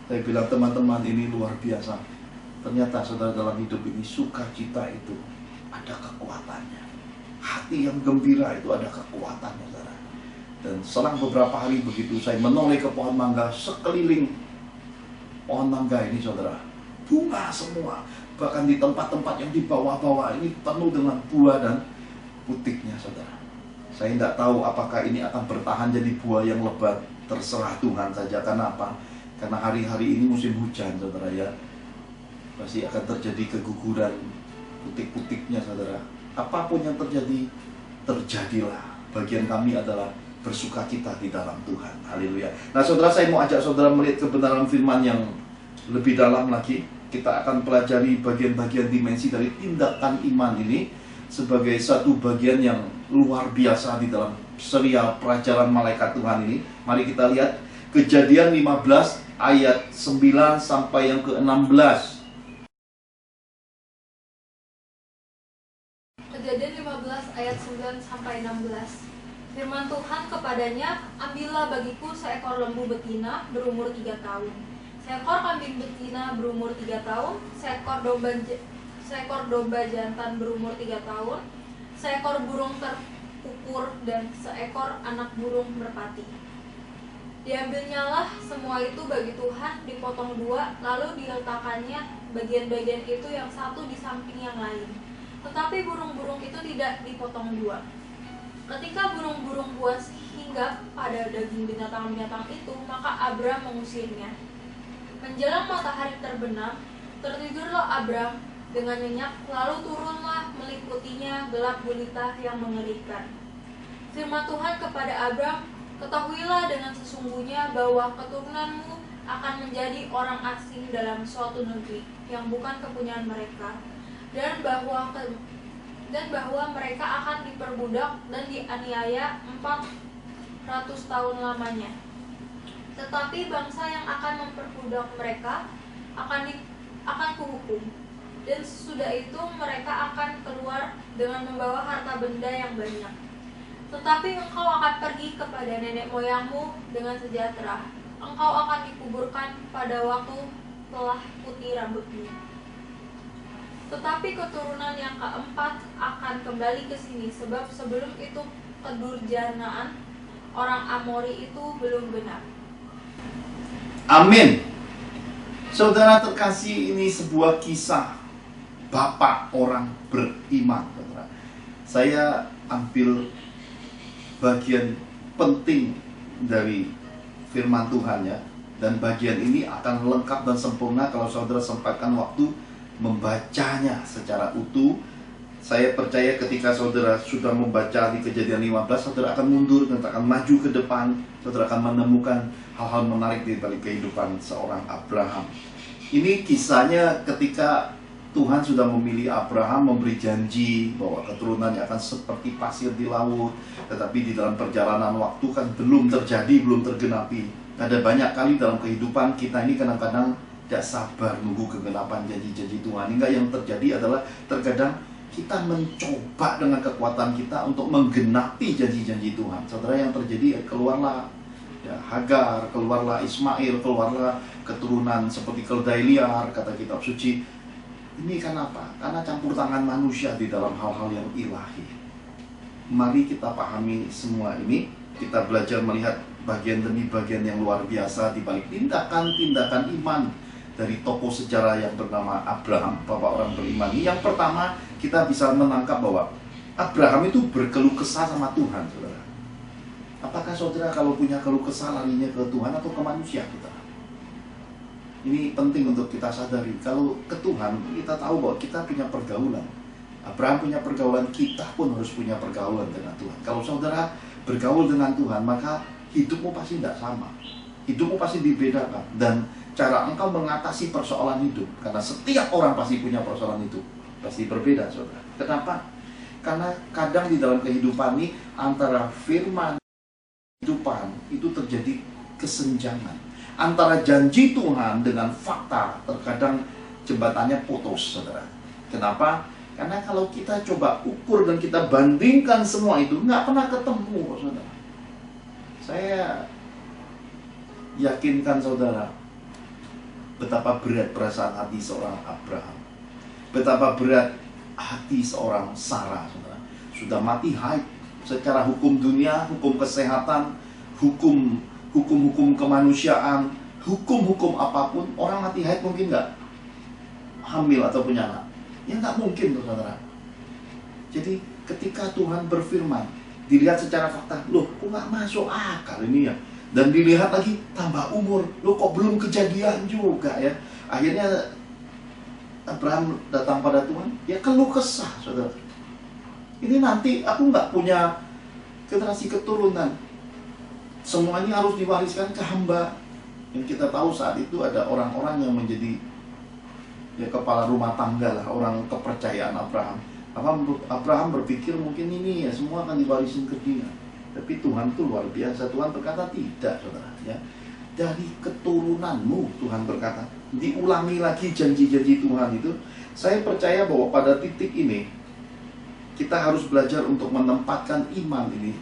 S3: Saya bilang, teman-teman, ini luar biasa. Ternyata saudara, dalam hidup ini sukacita itu ada kekuatannya. Hati yang gembira itu ada kekuatannya, saudara. Dan selang beberapa hari begitu saya menoleh ke pohon mangga, sekeliling pohon mangga ini, saudara, bunga semua. Bahkan di tempat-tempat yang di bawah-bawah ini penuh dengan buah dan putiknya, saudara. Saya tidak tahu apakah ini akan bertahan jadi buah yang lebat. Terserah Tuhan saja. Kenapa? Karena hari-hari ini musim hujan, saudara, ya. Pasti akan terjadi keguguran putik-putiknya, saudara. Apapun yang terjadi, terjadilah. Bagian kami adalah bersukacita di dalam Tuhan. Haleluya. Nah, saudara, saya mau ajak saudara melihat kebenaran firman yang lebih dalam lagi. Kita akan pelajari bagian-bagian dimensi dari tindakan iman ini sebagai satu bagian yang luar biasa di dalam serial pelajaran malaikat Tuhan ini. Mari kita lihat Kejadian 15 ayat 9 sampai yang ke-16.
S13: Kejadian 15 ayat 9 sampai 16. Firman Tuhan kepadanya, ambillah bagiku seekor lembu betina berumur 3 tahun, seekor kambing betina berumur 3 tahun, seekor domba jantan berumur 3 tahun, seekor burung terkukur, dan seekor anak burung merpati. Diambilnyalah semua itu bagi Tuhan, dipotong 2, lalu diletakkannya bagian-bagian itu yang satu di samping yang lain. Tetapi burung-burung itu tidak dipotong 2. Ketika burung-burung buas hinggap pada daging binatang-binatang itu, maka Abram mengusirnya. Menjelang matahari terbenam, tertidurlah Abram dengan nyenyak, lalu turunlah meliputinya gelap gulita yang mengerikan. Firman Tuhan kepada Abram, ketahuilah dengan sesungguhnya bahwa keturunanmu akan menjadi orang asing dalam suatu negeri yang bukan kepunyaan mereka, dan bahwa mereka akan diperbudak dan dianiaya 400 tahun lamanya. Tetapi bangsa yang akan memperbudak mereka akan kuhukum, dan sesudah itu mereka akan keluar dengan membawa harta benda yang banyak. Tetapi engkau akan pergi kepada nenek moyangmu dengan sejahtera. Engkau akan dikuburkan pada waktu telah putih rambutmu. Tetapi keturunan yang keempat akan kembali ke sini, sebab sebelum itu kedurjanaan orang Amori itu belum benar.
S3: Amin. Saudara terkasih, ini sebuah kisah bapak orang beriman, saudara. Saya ambil bagian penting dari firman Tuhan, ya. Dan bagian ini akan lengkap dan sempurna kalau saudara sempatkan waktu membacanya secara utuh. Saya percaya ketika saudara sudah membaca di Kejadian 15, saudara akan mundur dan akan maju ke depan. Saudara akan menemukan hal-hal menarik di balik kehidupan seorang Abraham. Ini kisahnya ketika Tuhan sudah memilih Abraham, memberi janji bahwa keturunannya akan seperti pasir di laut. Tetapi di dalam perjalanan waktu kan belum terjadi, belum tergenapi. Ada banyak kali dalam kehidupan kita ini kadang-kadang tidak sabar nunggu kegenapan janji-janji Tuhan. Hingga yang terjadi adalah terkadang kita mencoba dengan kekuatan kita untuk menggenapi janji-janji Tuhan. Saudara, yang terjadi keluarlah Hagar, keluarlah Ismail, keluarlah keturunan seperti keledai liar, kata kitab suci. Ini kan apa? Karena campur tangan manusia di dalam hal-hal yang ilahi. Mari kita pahami semua ini. Kita belajar melihat bagian demi bagian yang luar biasa di balik tindakan-tindakan iman dari tokoh sejarah yang bernama Abraham, bapak orang beriman. Yang pertama, kita bisa menangkap bahwa Abraham itu berkeluh kesah sama Tuhan, saudara. Apakah saudara kalau punya keluh kesah larinya ke Tuhan atau ke manusia kita? Ini penting untuk kita sadari. Kalau ke Tuhan, kita tahu bahwa kita punya pergaulan. Abraham punya pergaulan, kita pun harus punya pergaulan dengan Tuhan. Kalau saudara bergaul dengan Tuhan, maka hidupmu pasti tidak sama. Hidupmu pasti dibedakan. Dan cara engkau mengatasi persoalan hidup, karena setiap orang pasti punya persoalan hidup, pasti berbeda, saudara. Kenapa? Karena kadang di dalam kehidupan ini antara firman hidup terjadi kesenjangan antara janji Tuhan dengan fakta. Terkadang jembatannya putus, saudara. Kenapa? Karena kalau kita coba ukur dan kita bandingkan semua itu, nggak pernah ketemu, saudara. Saya yakinkan saudara, betapa berat perasaan hati seorang Abraham, betapa berat hati seorang Sarah, saudara. Sudah mati haid secara hukum dunia, hukum kesehatan, hukum kemanusiaan, hukum apapun. Orang mati haid mungkin nggak hamil atau punya anak? Ya nggak mungkin tuh, saudara. Jadi ketika Tuhan berfirman, dilihat secara fakta, loh kok nggak masuk akal ini ya. Dan dilihat lagi tambah umur, loh kok belum kejadian juga ya. Akhirnya Abraham datang pada Tuhan, ya keluh kesah, saudara. Ini nanti aku nggak punya generasi keturunan, semuanya harus diwariskan ke hamba. Yang kita tahu saat itu ada orang-orang yang menjadi ya kepala rumah tangga lah, orang kepercayaan Abraham. Abraham berpikir mungkin ini ya semua akan diwarisin ke dia. Tapi Tuhan itu luar biasa. Tuhan berkata tidak, saudara. Ya, dari keturunanmu, Tuhan berkata. Diulangi lagi janji-janji Tuhan itu. Saya percaya bahwa pada titik ini kita harus belajar untuk menempatkan iman ini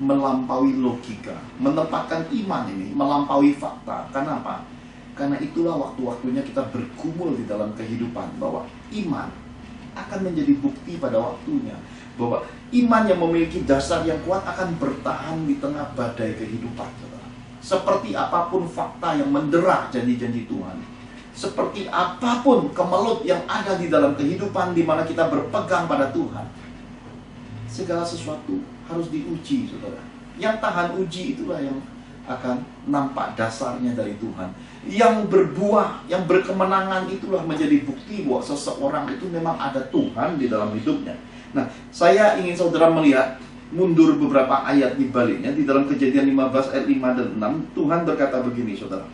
S3: melampaui logika, menempatkan iman ini melampaui fakta. Kenapa? Karena itulah waktu-waktunya kita bergumul di dalam kehidupan, bahwa iman akan menjadi bukti pada waktunya, bahwa iman yang memiliki dasar yang kuat akan bertahan di tengah badai kehidupan, saudara. Seperti apapun fakta yang mendera janji-janji Tuhan, seperti apapun kemelut yang ada di dalam kehidupan di mana kita berpegang pada Tuhan, segala sesuatu harus diuji, saudara. Yang tahan uji itulah yang akan nampak dasarnya dari Tuhan. Yang berbuah, yang berkemenangan itulah menjadi bukti bahwa seseorang itu memang ada Tuhan di dalam hidupnya. Nah, saya ingin saudara melihat mundur beberapa ayat di baliknya. Di dalam Kejadian 15 ayat 5 dan 6, Tuhan berkata begini, saudara.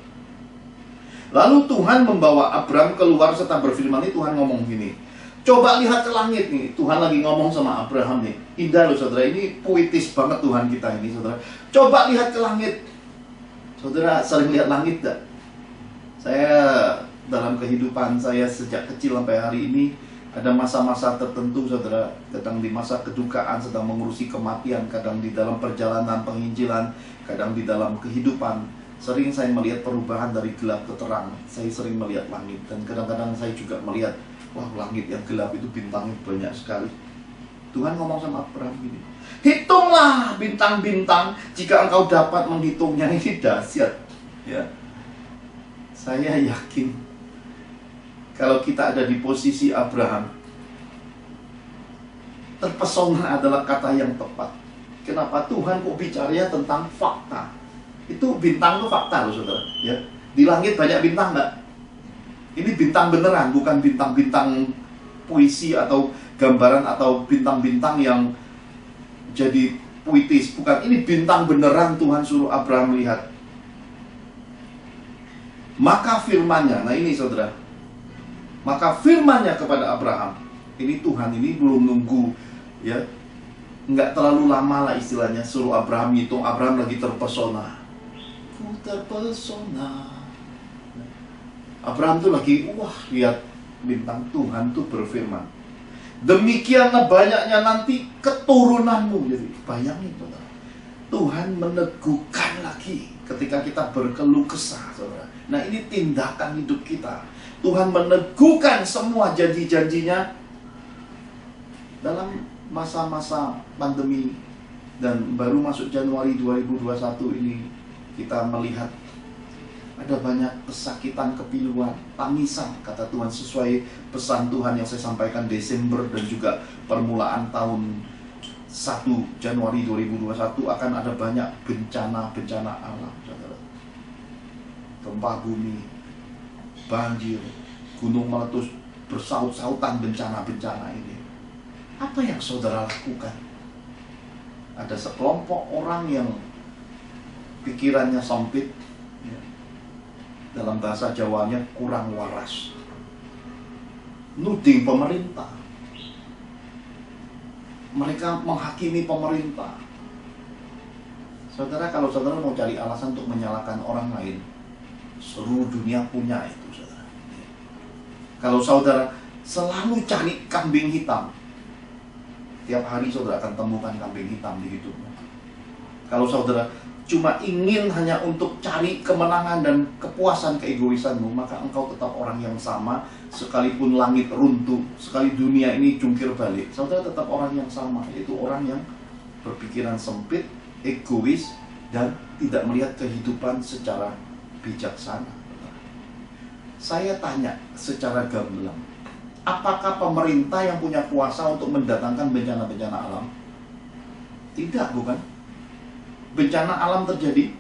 S3: Lalu Tuhan membawa Abram keluar serta berfirman, ini Tuhan ngomong gini, coba lihat ke langit nih. Tuhan lagi ngomong sama Abraham nih. Indah loh, saudara. Ini puitis banget Tuhan kita ini, saudara. Coba lihat ke langit. Saudara sering lihat langit gak? Saya dalam kehidupan saya sejak kecil sampai hari ini ada masa-masa tertentu, saudara. Kadang di masa kedukaan sedang mengurusi kematian, kadang di dalam perjalanan penginjilan, kadang di dalam kehidupan. Sering saya melihat perubahan dari gelap ke terang. Saya sering melihat langit. Dan kadang-kadang saya juga melihat, wah langit yang gelap itu bintangnya banyak sekali. Tuhan ngomong sama Abraham gini, hitunglah bintang-bintang, jika engkau dapat menghitungnya. Ini dahsyat ya. Saya yakin kalau kita ada di posisi Abraham, terpesona adalah kata yang tepat. Kenapa? Tuhan kok bicaranya tentang fakta. Itu bintang itu fakta loh, saudara ya. Di langit banyak bintang nggak? Ini bintang beneran, bukan bintang-bintang puisi atau gambaran atau bintang-bintang yang jadi puitis. Bukan, ini bintang beneran Tuhan suruh Abraham lihat. Maka firman-Nya, nah ini saudara, maka firman-Nya kepada Abraham. Ini Tuhan ini belum nunggu ya, nggak terlalu lama lah istilahnya, suruh Abraham ngitung. Abraham lagi terpesona. Ku terpesona. Abraham tuh lagi, wah lihat bintang. Tuhan tuh berfirman, demikianlah banyaknya nanti keturunanmu. Jadi bayangin saudara, Tuhan meneguhkan lagi ketika kita berkeluh kesah, saudara. Nah ini tindakan hidup kita. Tuhan meneguhkan semua janji-janjinya dalam masa-masa pandemi. Dan baru masuk Januari 2021 ini kita melihat ada banyak kesakitan, kepiluan, tangisan, kata Tuhan, sesuai pesan Tuhan yang saya sampaikan Desember dan juga permulaan tahun 1 Januari 2021 akan ada banyak bencana-bencana alam, saudara. Gempa bumi, banjir, gunung meletus, bersaut-sautan bencana-bencana ini. Apa yang saudara lakukan? Ada sekelompok orang yang pikirannya sempit, ya. Dalam bahasa Jawanya kurang waras, nuding pemerintah. Mereka menghakimi pemerintah. Saudara, kalau saudara mau cari alasan untuk menyalahkan orang lain, seluruh dunia punya itu, saudara. Kalau saudara selalu cari kambing hitam, tiap hari saudara akan temukan kambing hitam di hidupmu. Kalau saudara cuma ingin hanya untuk cari kemenangan dan kepuasan keegoisanmu, maka engkau tetap orang yang sama. Sekalipun langit runtuh, sekali dunia ini jungkir balik, saudara tetap orang yang sama, yaitu orang yang berpikiran sempit, egois, dan tidak melihat kehidupan secara bijaksana. Saya tanya secara gamblang, apakah pemerintah yang punya kuasa untuk mendatangkan bencana-bencana alam? Tidak, bukan? Bencana alam terjadi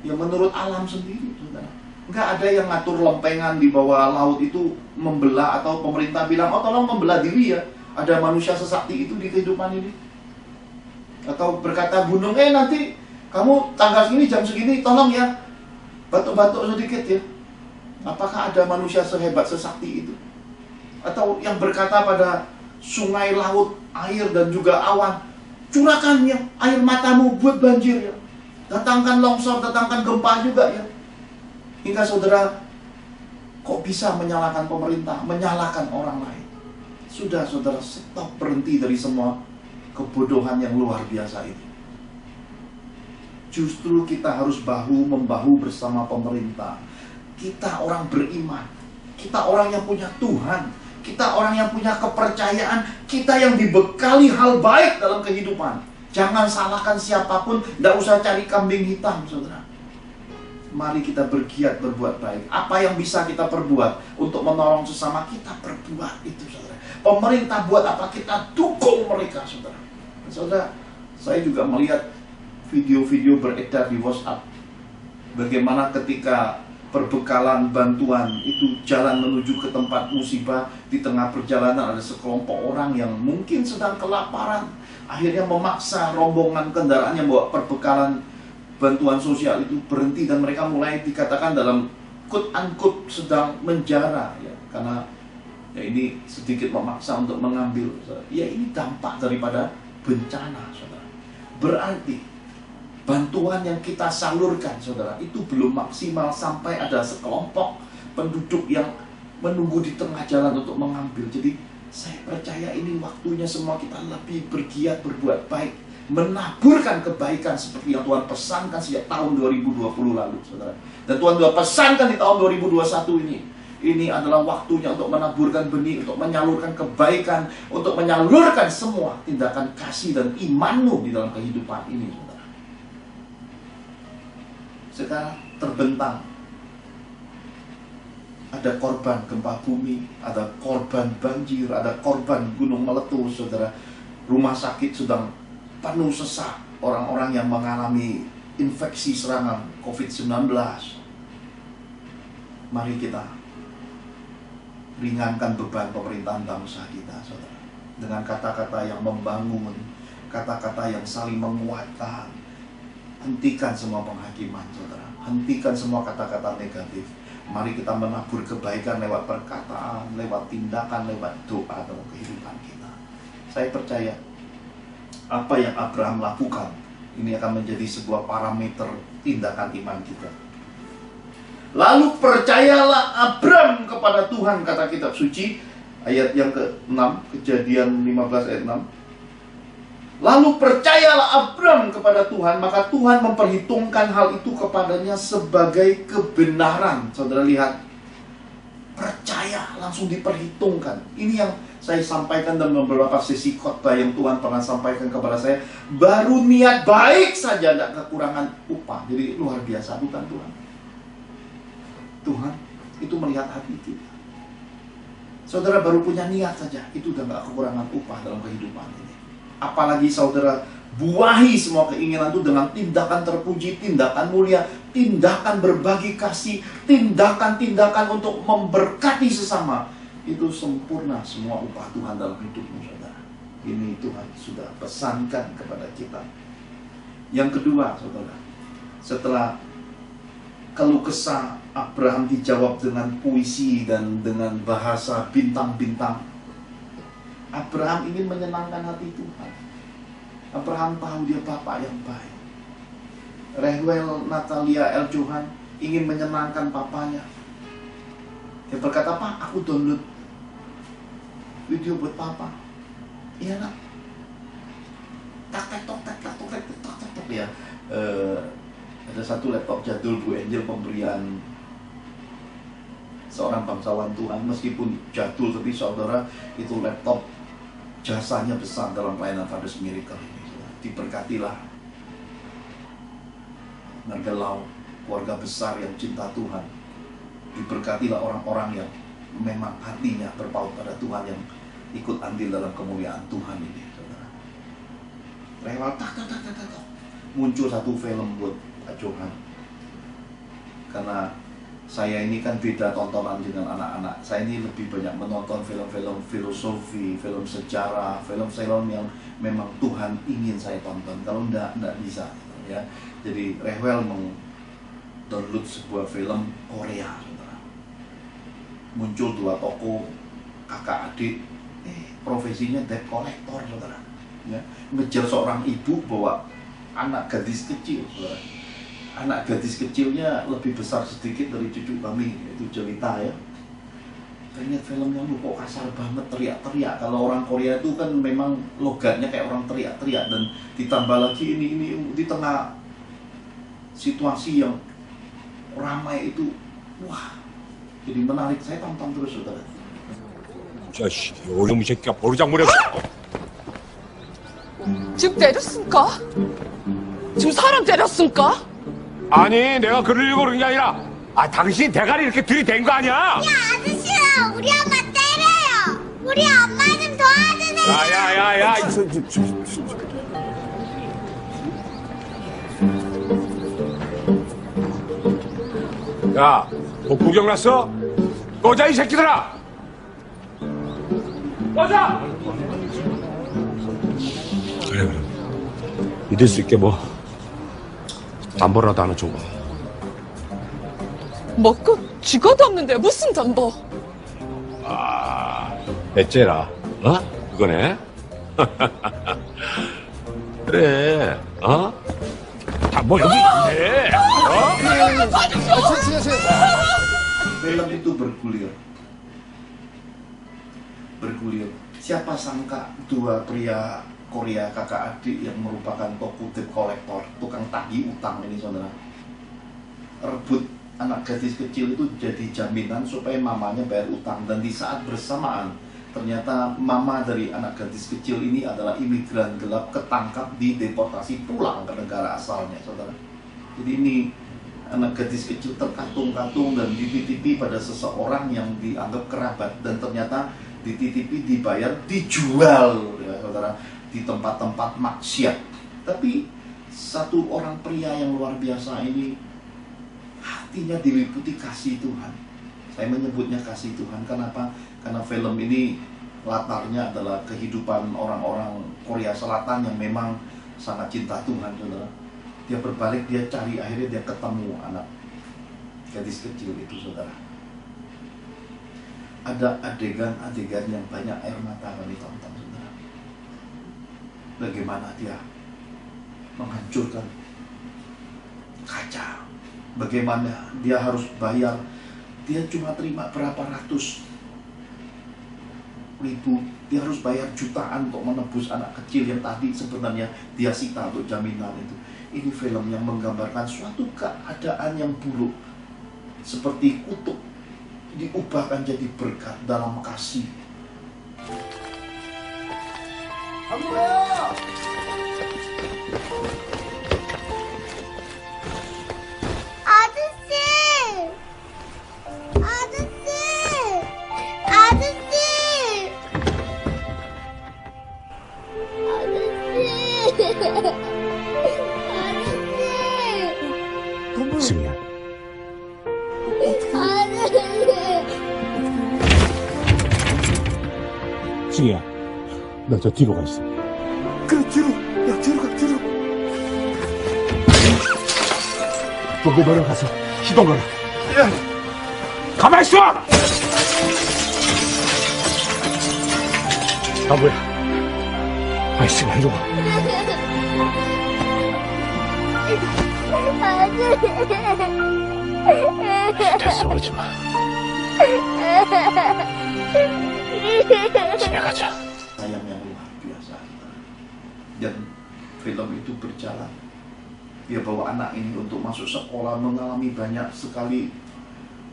S3: ya menurut alam sendiri, saudara. Nggak ada yang ngatur lempengan di bawah laut itu membelah, atau pemerintah bilang, oh tolong membelah diri ya, ada manusia sesakti itu di kehidupan ini. Atau berkata gunung, nanti kamu tanggal segini jam segini tolong ya batuk-batuk sedikit ya. Apakah ada manusia sehebat sesakti itu? Atau yang berkata pada sungai, laut, air dan juga awan, curahkan ya air matamu buat banjir ya, datangkan longsor, datangkan gempa juga ya. Hingga saudara kok bisa menyalahkan pemerintah, menyalahkan orang lain? Sudah saudara, stop, berhenti dari semua kebodohan yang luar biasa itu. Justru kita harus bahu-membahu bersama pemerintah. Kita orang beriman, kita orang yang punya Tuhan, kita orang yang punya kepercayaan, kita yang dibekali hal baik dalam kehidupan. Jangan salahkan siapapun, tidak usah cari kambing hitam, saudara. Mari kita bergiat berbuat baik. Apa yang bisa kita perbuat untuk menolong sesama, kita perbuat itu, saudara. Pemerintah buat apa, kita dukung mereka, saudara. Saudara, saya juga melihat video-video beredar di WhatsApp, bagaimana ketika perbekalan bantuan itu jalan menuju ke tempat musibah, di tengah perjalanan ada sekelompok orang yang mungkin sedang kelaparan, akhirnya memaksa rombongan kendaraan yang bawa perbekalan bantuan sosial itu berhenti, dan mereka mulai dikatakan dalam quote-unquote sedang menjara ya, karena ya ini sedikit memaksa untuk mengambil. Ya ini dampak daripada bencana, saudara. Berarti bantuan yang kita salurkan, saudara, itu belum maksimal sampai ada sekelompok penduduk yang menunggu di tengah jalan untuk mengambil. Jadi saya percaya ini waktunya semua kita lebih bergiat berbuat baik, menaburkan kebaikan seperti yang Tuhan pesankan sejak tahun 2020 lalu, saudara. Dan Tuhan sudah pesankan di tahun 2021 ini. Ini adalah waktunya untuk menaburkan benih, untuk menyalurkan kebaikan, untuk menyalurkan semua tindakan kasih dan imanmu di dalam kehidupan ini, saudara. Sekarang terbentang, ada korban gempa bumi, ada korban banjir, ada korban gunung meletus, saudara. Rumah sakit sedang penuh sesak, orang-orang yang mengalami infeksi serangan COVID-19. Mari kita ringankan beban pemerintahan bangsa kita, saudara, dengan kata-kata yang membangun, kata-kata yang saling menguatkan. Hentikan semua penghakiman, saudara. Hentikan semua kata-kata negatif. Mari kita menabur kebaikan lewat perkataan, lewat tindakan, lewat doa dalam kehidupan kita. Saya percaya apa yang Abraham lakukan ini akan menjadi sebuah parameter tindakan iman kita. Lalu percayalah Abraham kepada Tuhan, kata kitab suci, ayat yang ke-6, Kejadian 15 ayat 6. Lalu percayalah Abraham kepada Tuhan, maka Tuhan memperhitungkan hal itu kepadanya sebagai kebenaran. Saudara lihat, percaya langsung diperhitungkan. Ini yang saya sampaikan dalam beberapa sesi khotbah yang Tuhan pernah sampaikan kepada saya. Baru niat baik saja tidak kekurangan upah. Jadi luar biasa, bukan Tuhan? Tuhan itu melihat hati kita. Saudara baru punya niat saja, itu udah gak kekurangan upah dalam kehidupan ini. Apalagi saudara buahi semua keinginan itu dengan tindakan terpuji, tindakan mulia, tindakan berbagi kasih, tindakan-tindakan untuk memberkati sesama. Itu sempurna semua upah Tuhan dalam hidupmu, saudara. Ini Tuhan sudah pesankan kepada kita. Yang kedua, saudara, setelah keluh kesah Abraham dijawab dengan puisi dan dengan bahasa bintang-bintang, Abraham ingin menyenangkan hati Tuhan. Abraham tahu dia bapak yang baik. Rehwell Natalia L. Johan ingin menyenangkan papanya. Dia berkata, "Pak, aku download video buat papa." "Iya nak." Tak ya. Ada satu laptop jadul Bu Angel pemberian seorang bangsawan Tuhan, meskipun jadul tapi saudara itu laptop jasanya besar dalam pelayanan Father's Miracle ini. Diberkatilah Margelau, keluarga besar yang cinta Tuhan. Diberkatilah orang-orang yang memang hatinya berpaut pada Tuhan, yang ikut andil dalam kemuliaan Tuhan ini, saudara. Rewel muncul satu film buat Pak Johan. Karena saya ini kan beda tontonan dengan anak-anak. Saya ini lebih banyak menonton film-film filosofi, film sejarah, film-film yang memang Tuhan ingin saya tonton. Kalau enggak bisa, ya. Jadi Rewel download sebuah film Korea, saudara. Muncul dua tokoh kakak adik, profesinya debt collector, saudara. Ya, ngejar seorang ibu bawa anak gadis kecil, saudara. Anak gadis kecilnya lebih besar sedikit dari cucu kami, itu Jelita, ya. Saya lihat filmnya, kok kasar banget, teriak-teriak. Kalau orang Korea itu kan memang logatnya kayak orang teriak-teriak, dan ditambah lagi ini di tengah situasi yang ramai itu, wah, jadi menarik. Saya tonton terus, saudara.
S14: 자식, 어려운 새끼가 버르장머리야.
S15: 지금 때렸습니까? 지금 사람 때렸습니까?
S14: 아니, 내가 그러려고 그런 게 아니라, 당신 대가리 이렇게 들이댄 거 아니야?
S16: 야, 아저씨야, 우리 엄마 때려요. 우리 엄마 좀 도와주세요.
S14: 야야야야. 야, 뭐 구경 났어? 꺼져, 이 새끼들아! 꺼져! 그래. 믿을 수 있게 뭐 담보라도 하나 줘봐.
S15: 먹고 쥐가도 없는데 무슨 담보?
S14: 배째라. 그거네? 그래. 담보 여기 있네.
S3: Film itu bergulir. Siapa sangka dua pria Korea kakak adik yang merupakan tokoh debt collector, tukang tagih utang ini, saudara, rebut anak gadis kecil itu jadi jaminan supaya mamanya bayar utang. Dan di saat bersamaan ternyata mama dari anak gadis kecil ini adalah imigran gelap, ketangkap, dideportasi pulang ke negara asalnya, saudara. Jadi ini anak gadis kecil terkatung-katung dan dititipi pada seseorang yang dianggap kerabat, dan ternyata dititipi, dibayar, dijual, ya, saudara, di tempat-tempat maksiat. Tapi satu orang pria yang luar biasa ini hatinya diliputi kasih Tuhan. Saya menyebutnya kasih Tuhan. Kenapa? Karena film ini latarnya adalah kehidupan orang-orang Korea Selatan yang memang sangat cinta Tuhan, saudara. Dia berbalik, dia cari, akhirnya dia ketemu anak gadis kecil itu, saudara. Ada adegan-adegan yang banyak air mata kami tonton, saudara. Bagaimana dia menghancurkan kaca, bagaimana dia harus bayar, dia cuma terima berapa ratus ribu, dia harus bayar jutaan untuk menebus anak kecil yang tadi sebenarnya dia sita untuk jaminan itu. Ini film yang menggambarkan suatu keadaan yang buruk seperti kutuk diubahkan jadi berkat dalam kasih.
S14: 승희야. 승희야, 너 저 뒤로 가 있어.
S3: 그래, 뒤로. 야, 뒤로 가, 뒤로.
S14: 좀더 내려가서 시동 걸어.
S3: 야,
S14: 가만 있어! 바보야. 승희야, 이리 와. 됐어, 울지 마. 집에 가자.
S3: Sayang yang luar biasa. Dan film itu berjalan. Dia bawa anak ini untuk masuk sekolah, mengalami banyak sekali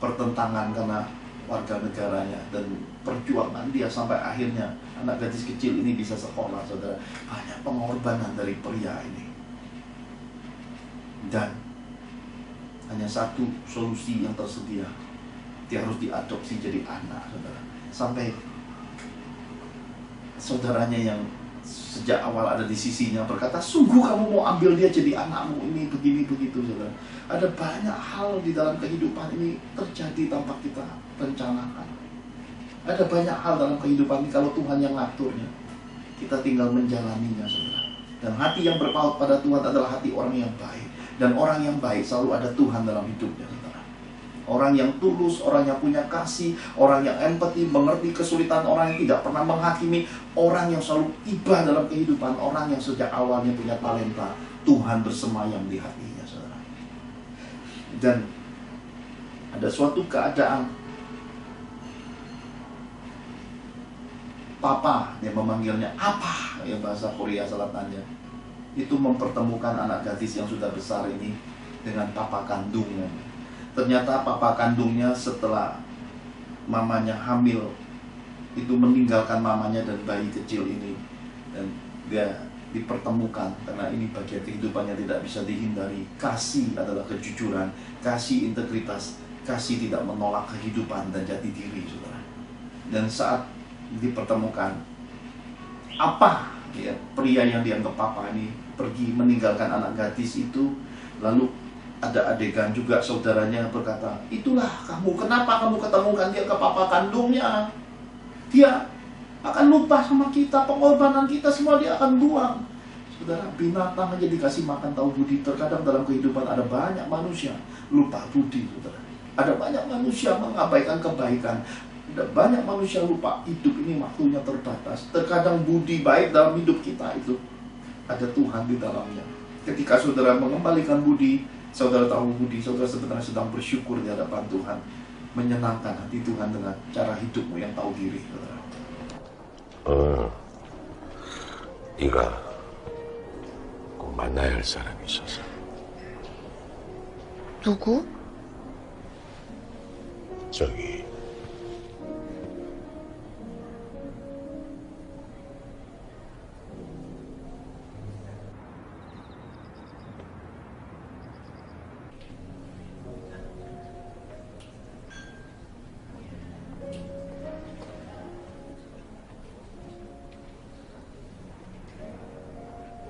S3: pertentangan karena warga negaranya, dan perjuangan dia sampai akhirnya anak gadis kecil ini bisa sekolah, saudara. Banyak pengorbanan dari pria ini. Dan hanya satu solusi yang tersedia, dia harus diadopsi jadi anak, saudara. Sampai saudaranya yang sejak awal ada di sisinya berkata, sungguh kamu mau ambil dia jadi anakmu, ini begini begitu, saudara. Ada banyak hal di dalam kehidupan ini terjadi tanpa kita rencanakan. Ada banyak hal dalam kehidupan ini kalau Tuhan yang ngaturnya, kita tinggal menjalaninya, saudara. Dan hati yang berpaut pada Tuhan adalah hati orang yang baik. Dan orang yang baik selalu ada Tuhan dalam hidupnya, saudara. Orang yang tulus, orang yang punya kasih, orang yang empati, mengerti kesulitan orang yang tidak pernah menghakimi, orang yang selalu iba dalam kehidupan, orang yang sejak awalnya punya talenta, Tuhan bersemayam di hatinya, saudara. Dan ada suatu keadaan papa, dia memanggilnya apa, yang bahasa Korea Selatannya, itu mempertemukan anak gadis yang sudah besar ini dengan papa kandungnya. Ternyata papa kandungnya setelah mamanya hamil itu meninggalkan mamanya dan bayi kecil ini, dan dia dipertemukan karena ini bagian kehidupannya tidak bisa dihindari. Kasih adalah kejujuran, kasih integritas, kasih tidak menolak kehidupan dan jati diri, saudara. Dan saat dipertemukan, apa ya, pria yang dianggap papa ini pergi meninggalkan anak gadis itu. Lalu ada adegan juga saudaranya berkata, itulah kamu, kenapa kamu ketemukan dia ke papa kandungnya? Dia akan lupa sama kita, pengorbanan kita semua dia akan buang. Saudara, binatang aja dikasih makan tahu budi. Terkadang dalam kehidupan ada banyak manusia lupa budi, saudara. Ada banyak manusia mengabaikan kebaikan. Ada banyak manusia lupa hidup ini waktunya terbatas. Terkadang budi baik dalam hidup kita itu ada Tuhan di dalamnya. Ketika saudara mengembalikan budi, saudara tahu budi, saudara sebenarnya sedang bersyukur di hadapan Tuhan, menyenangkan hati Tuhan dengan cara hidupmu yang tahu diri, saudara.
S14: 네가 꼭 만나야 할 사람이 있어서.
S15: 누구?
S14: 저기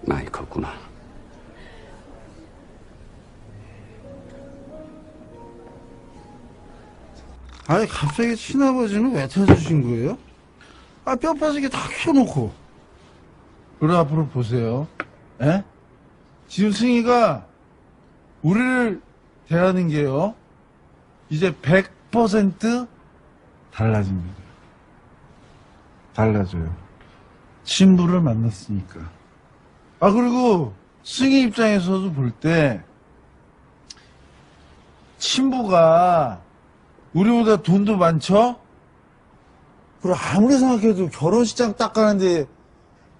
S17: 많이 컸구나.
S18: 아니 갑자기 친아버지는 왜 찾아주신 거예요? 아 뼈 빠지게 다 키워놓고. 그래 앞으로 보세요. 에? 지금 승희가 우리를 대하는 게요, 이제 100% 달라집니다. 달라져요. 친부를 만났으니까. 아 그리고 승희 입장에서도 볼 때 친부가 우리보다 돈도 많죠? 그리고 아무리 생각해도 결혼식장 딱 가는데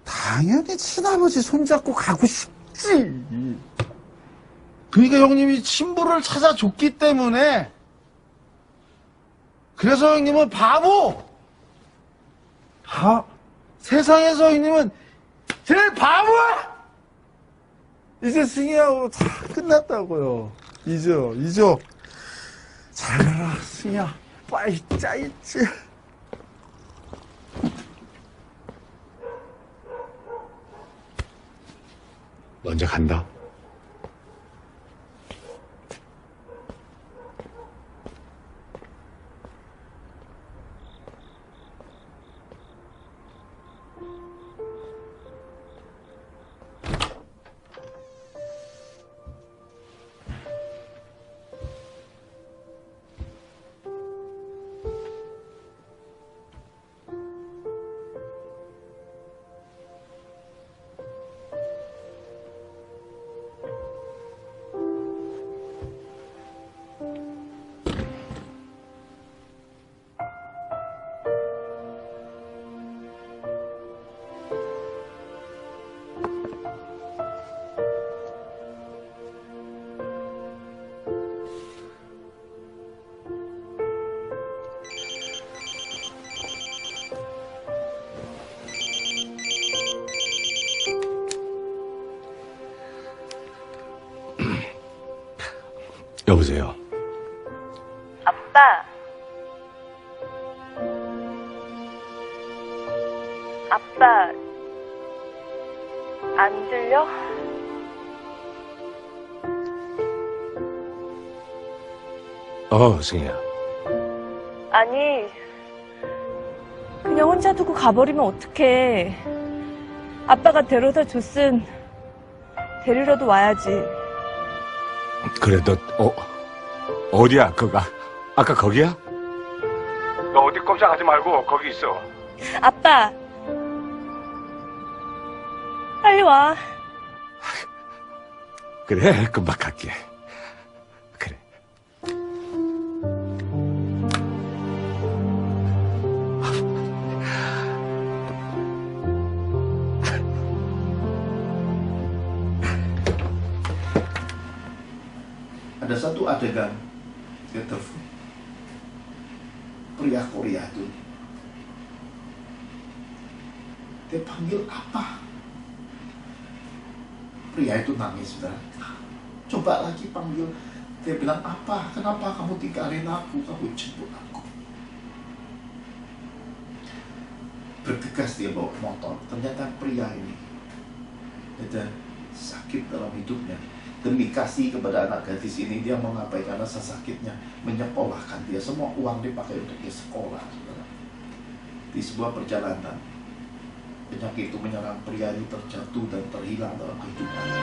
S18: 당연히 친아버지 손잡고 가고 싶지. 그러니까 형님이 친부를 찾아줬기 때문에, 그래서 형님은 바보! 세상에서 형님은 제일 바보야! 이제 승희하고 다 끝났다고요. 잊어. 잘 가라, 승희야. 빨리 짜있지.
S14: 먼저 간다. 여보세요.
S17: 아빠. 아빠, 안 들려?
S14: 승희야.
S17: 아니, 그냥 혼자 두고 가버리면 어떡해. 아빠가 데려다 줬음. 데리러도 와야지.
S14: 그래, 너, 어디야, 아까 거기야? 너 어디 꼼짝하지 말고 거기 있어.
S17: 아빠, 빨리 와.
S14: 그래, 금방 갈게. 그래.
S3: Ada satu adegan dia telepon pria Korea itu, dia panggil apa, pria itu nangis, saudara. Coba lagi panggil, dia bilang apa, kenapa kamu tinggalin aku, kamu jemput aku. Bergegas dia bawa motor, ternyata pria ini ada sakit dalam hidupnya. Demi kasih kepada anak gadis ini, dia mengabaikan rasa sakitnya, menyekolahkan dia. Semua uang dipakai untuk dia sekolah, saudara. Di sebuah perjalanan, penyakit itu menyerang pria ini, terjatuh dan terhilang dalam kehidupannya.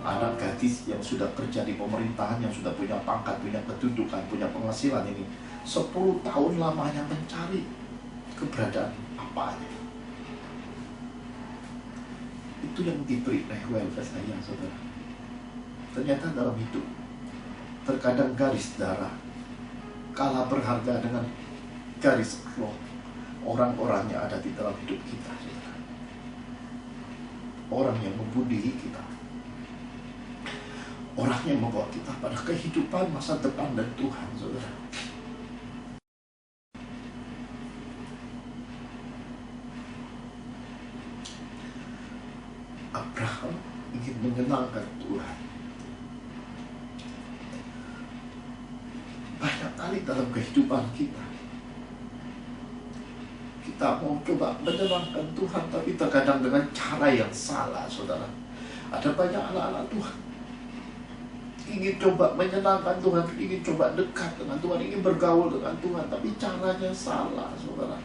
S3: Anak gadis yang sudah kerja di pemerintahan, yang sudah punya pangkat, punya kedudukan, punya penghasilan ini 10 tahun lamanya mencari keberadaan apanya. Itu yang diberi rewel ke saya, saudara. Ternyata dalam hidup terkadang garis darah kalah berharga dengan garis akhlak orang-orang yang ada di dalam hidup kita, saudara. Orang yang membunuhi kita, orang yang membawa kita pada kehidupan masa depan dan Tuhan, saudara. Abraham ingin menyenangkan Tuhan. Banyak kali dalam kehidupan kita, kita mau coba menyenangkan Tuhan, tapi terkadang dengan cara yang salah, saudara. Ada banyak anak-anak Tuhan ingin coba menyenangkan Tuhan, ingin coba dekat dengan Tuhan, ingin bergaul dengan Tuhan, tapi caranya salah, saudara.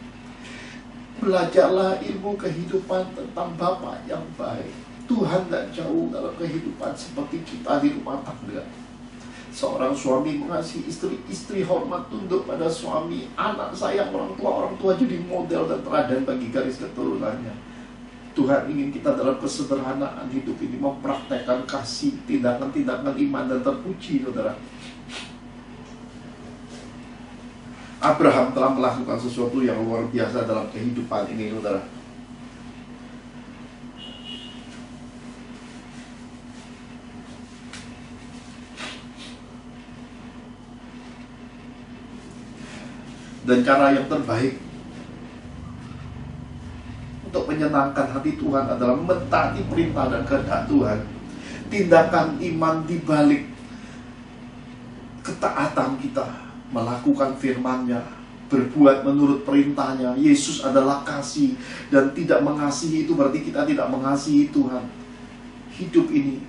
S3: Belajarlah ilmu kehidupan tentang Bapa yang baik. Tuhan tidak jauh dalam kehidupan seperti kita di rumah tangga. Seorang suami mengasihi istri, istri hormat tunduk pada suami, anak sayang orang tua jadi model dan teladan bagi garis keturunannya. Tuhan ingin kita dalam kesederhanaan hidup ini mempraktekkan kasih, tindakan-tindakan iman dan terpuji, saudara. Abraham telah melakukan sesuatu yang luar biasa dalam kehidupan ini, saudara. Dan cara yang terbaik untuk menyenangkan hati Tuhan adalah mentaati perintah dan kehendak Tuhan. Tindakan iman di balik ketaatan kita, melakukan firman-Nya, berbuat menurut perintahnya. Yesus adalah kasih, dan tidak mengasihi itu berarti kita tidak mengasihi Tuhan. Hidup ini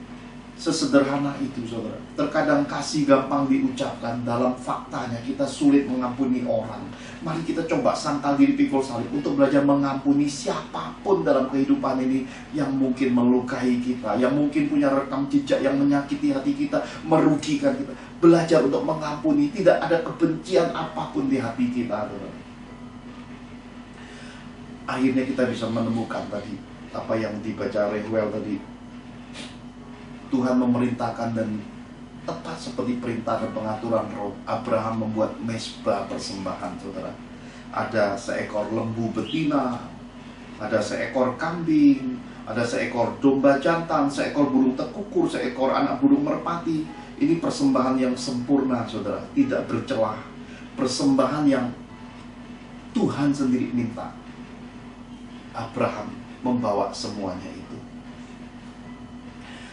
S3: Sesederhana itu, saudara. Terkadang kasih gampang diucapkan, dalam faktanya kita sulit mengampuni orang. Mari kita coba sangkal diri pikul salib untuk belajar mengampuni siapapun dalam kehidupan ini yang mungkin melukai kita, yang mungkin punya rekam jejak yang menyakiti hati kita, merugikan kita. Belajar untuk mengampuni, tidak ada kebencian apapun di hati kita, saudara. Akhirnya kita bisa menemukan tadi apa yang dibaca Reuel tadi. Tuhan memerintahkan dan tepat seperti perintah dan pengaturan roh, Abraham membuat mezbah persembahan, saudara. Ada seekor lembu betina, ada seekor kambing, ada seekor domba jantan, seekor burung tekukur, seekor anak burung merpati. Ini persembahan yang sempurna, saudara, tidak bercelah. Persembahan yang Tuhan sendiri minta. Abraham membawa semuanya itu.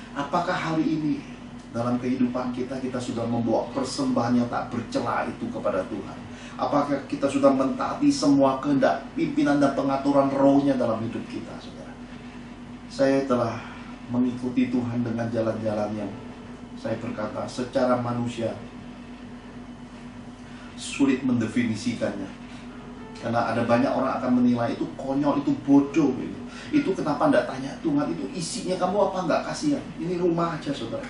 S3: Apakah hari ini dalam kehidupan kita sudah membawa persembahan yang tak bercela itu kepada Tuhan? Apakah kita sudah mentaati semua kehendak pimpinan dan pengaturan rohnya dalam hidup kita, saudara? Saya telah mengikuti Tuhan dengan jalan-jalan yang saya berkata secara manusia sulit mendefinisikannya. Karena ada banyak orang akan menilai itu konyol, itu bodoh gitu. Itu kenapa enggak tanya Tuhan, itu isinya kamu apa enggak, kasihan. Ini rumah aja, saudara.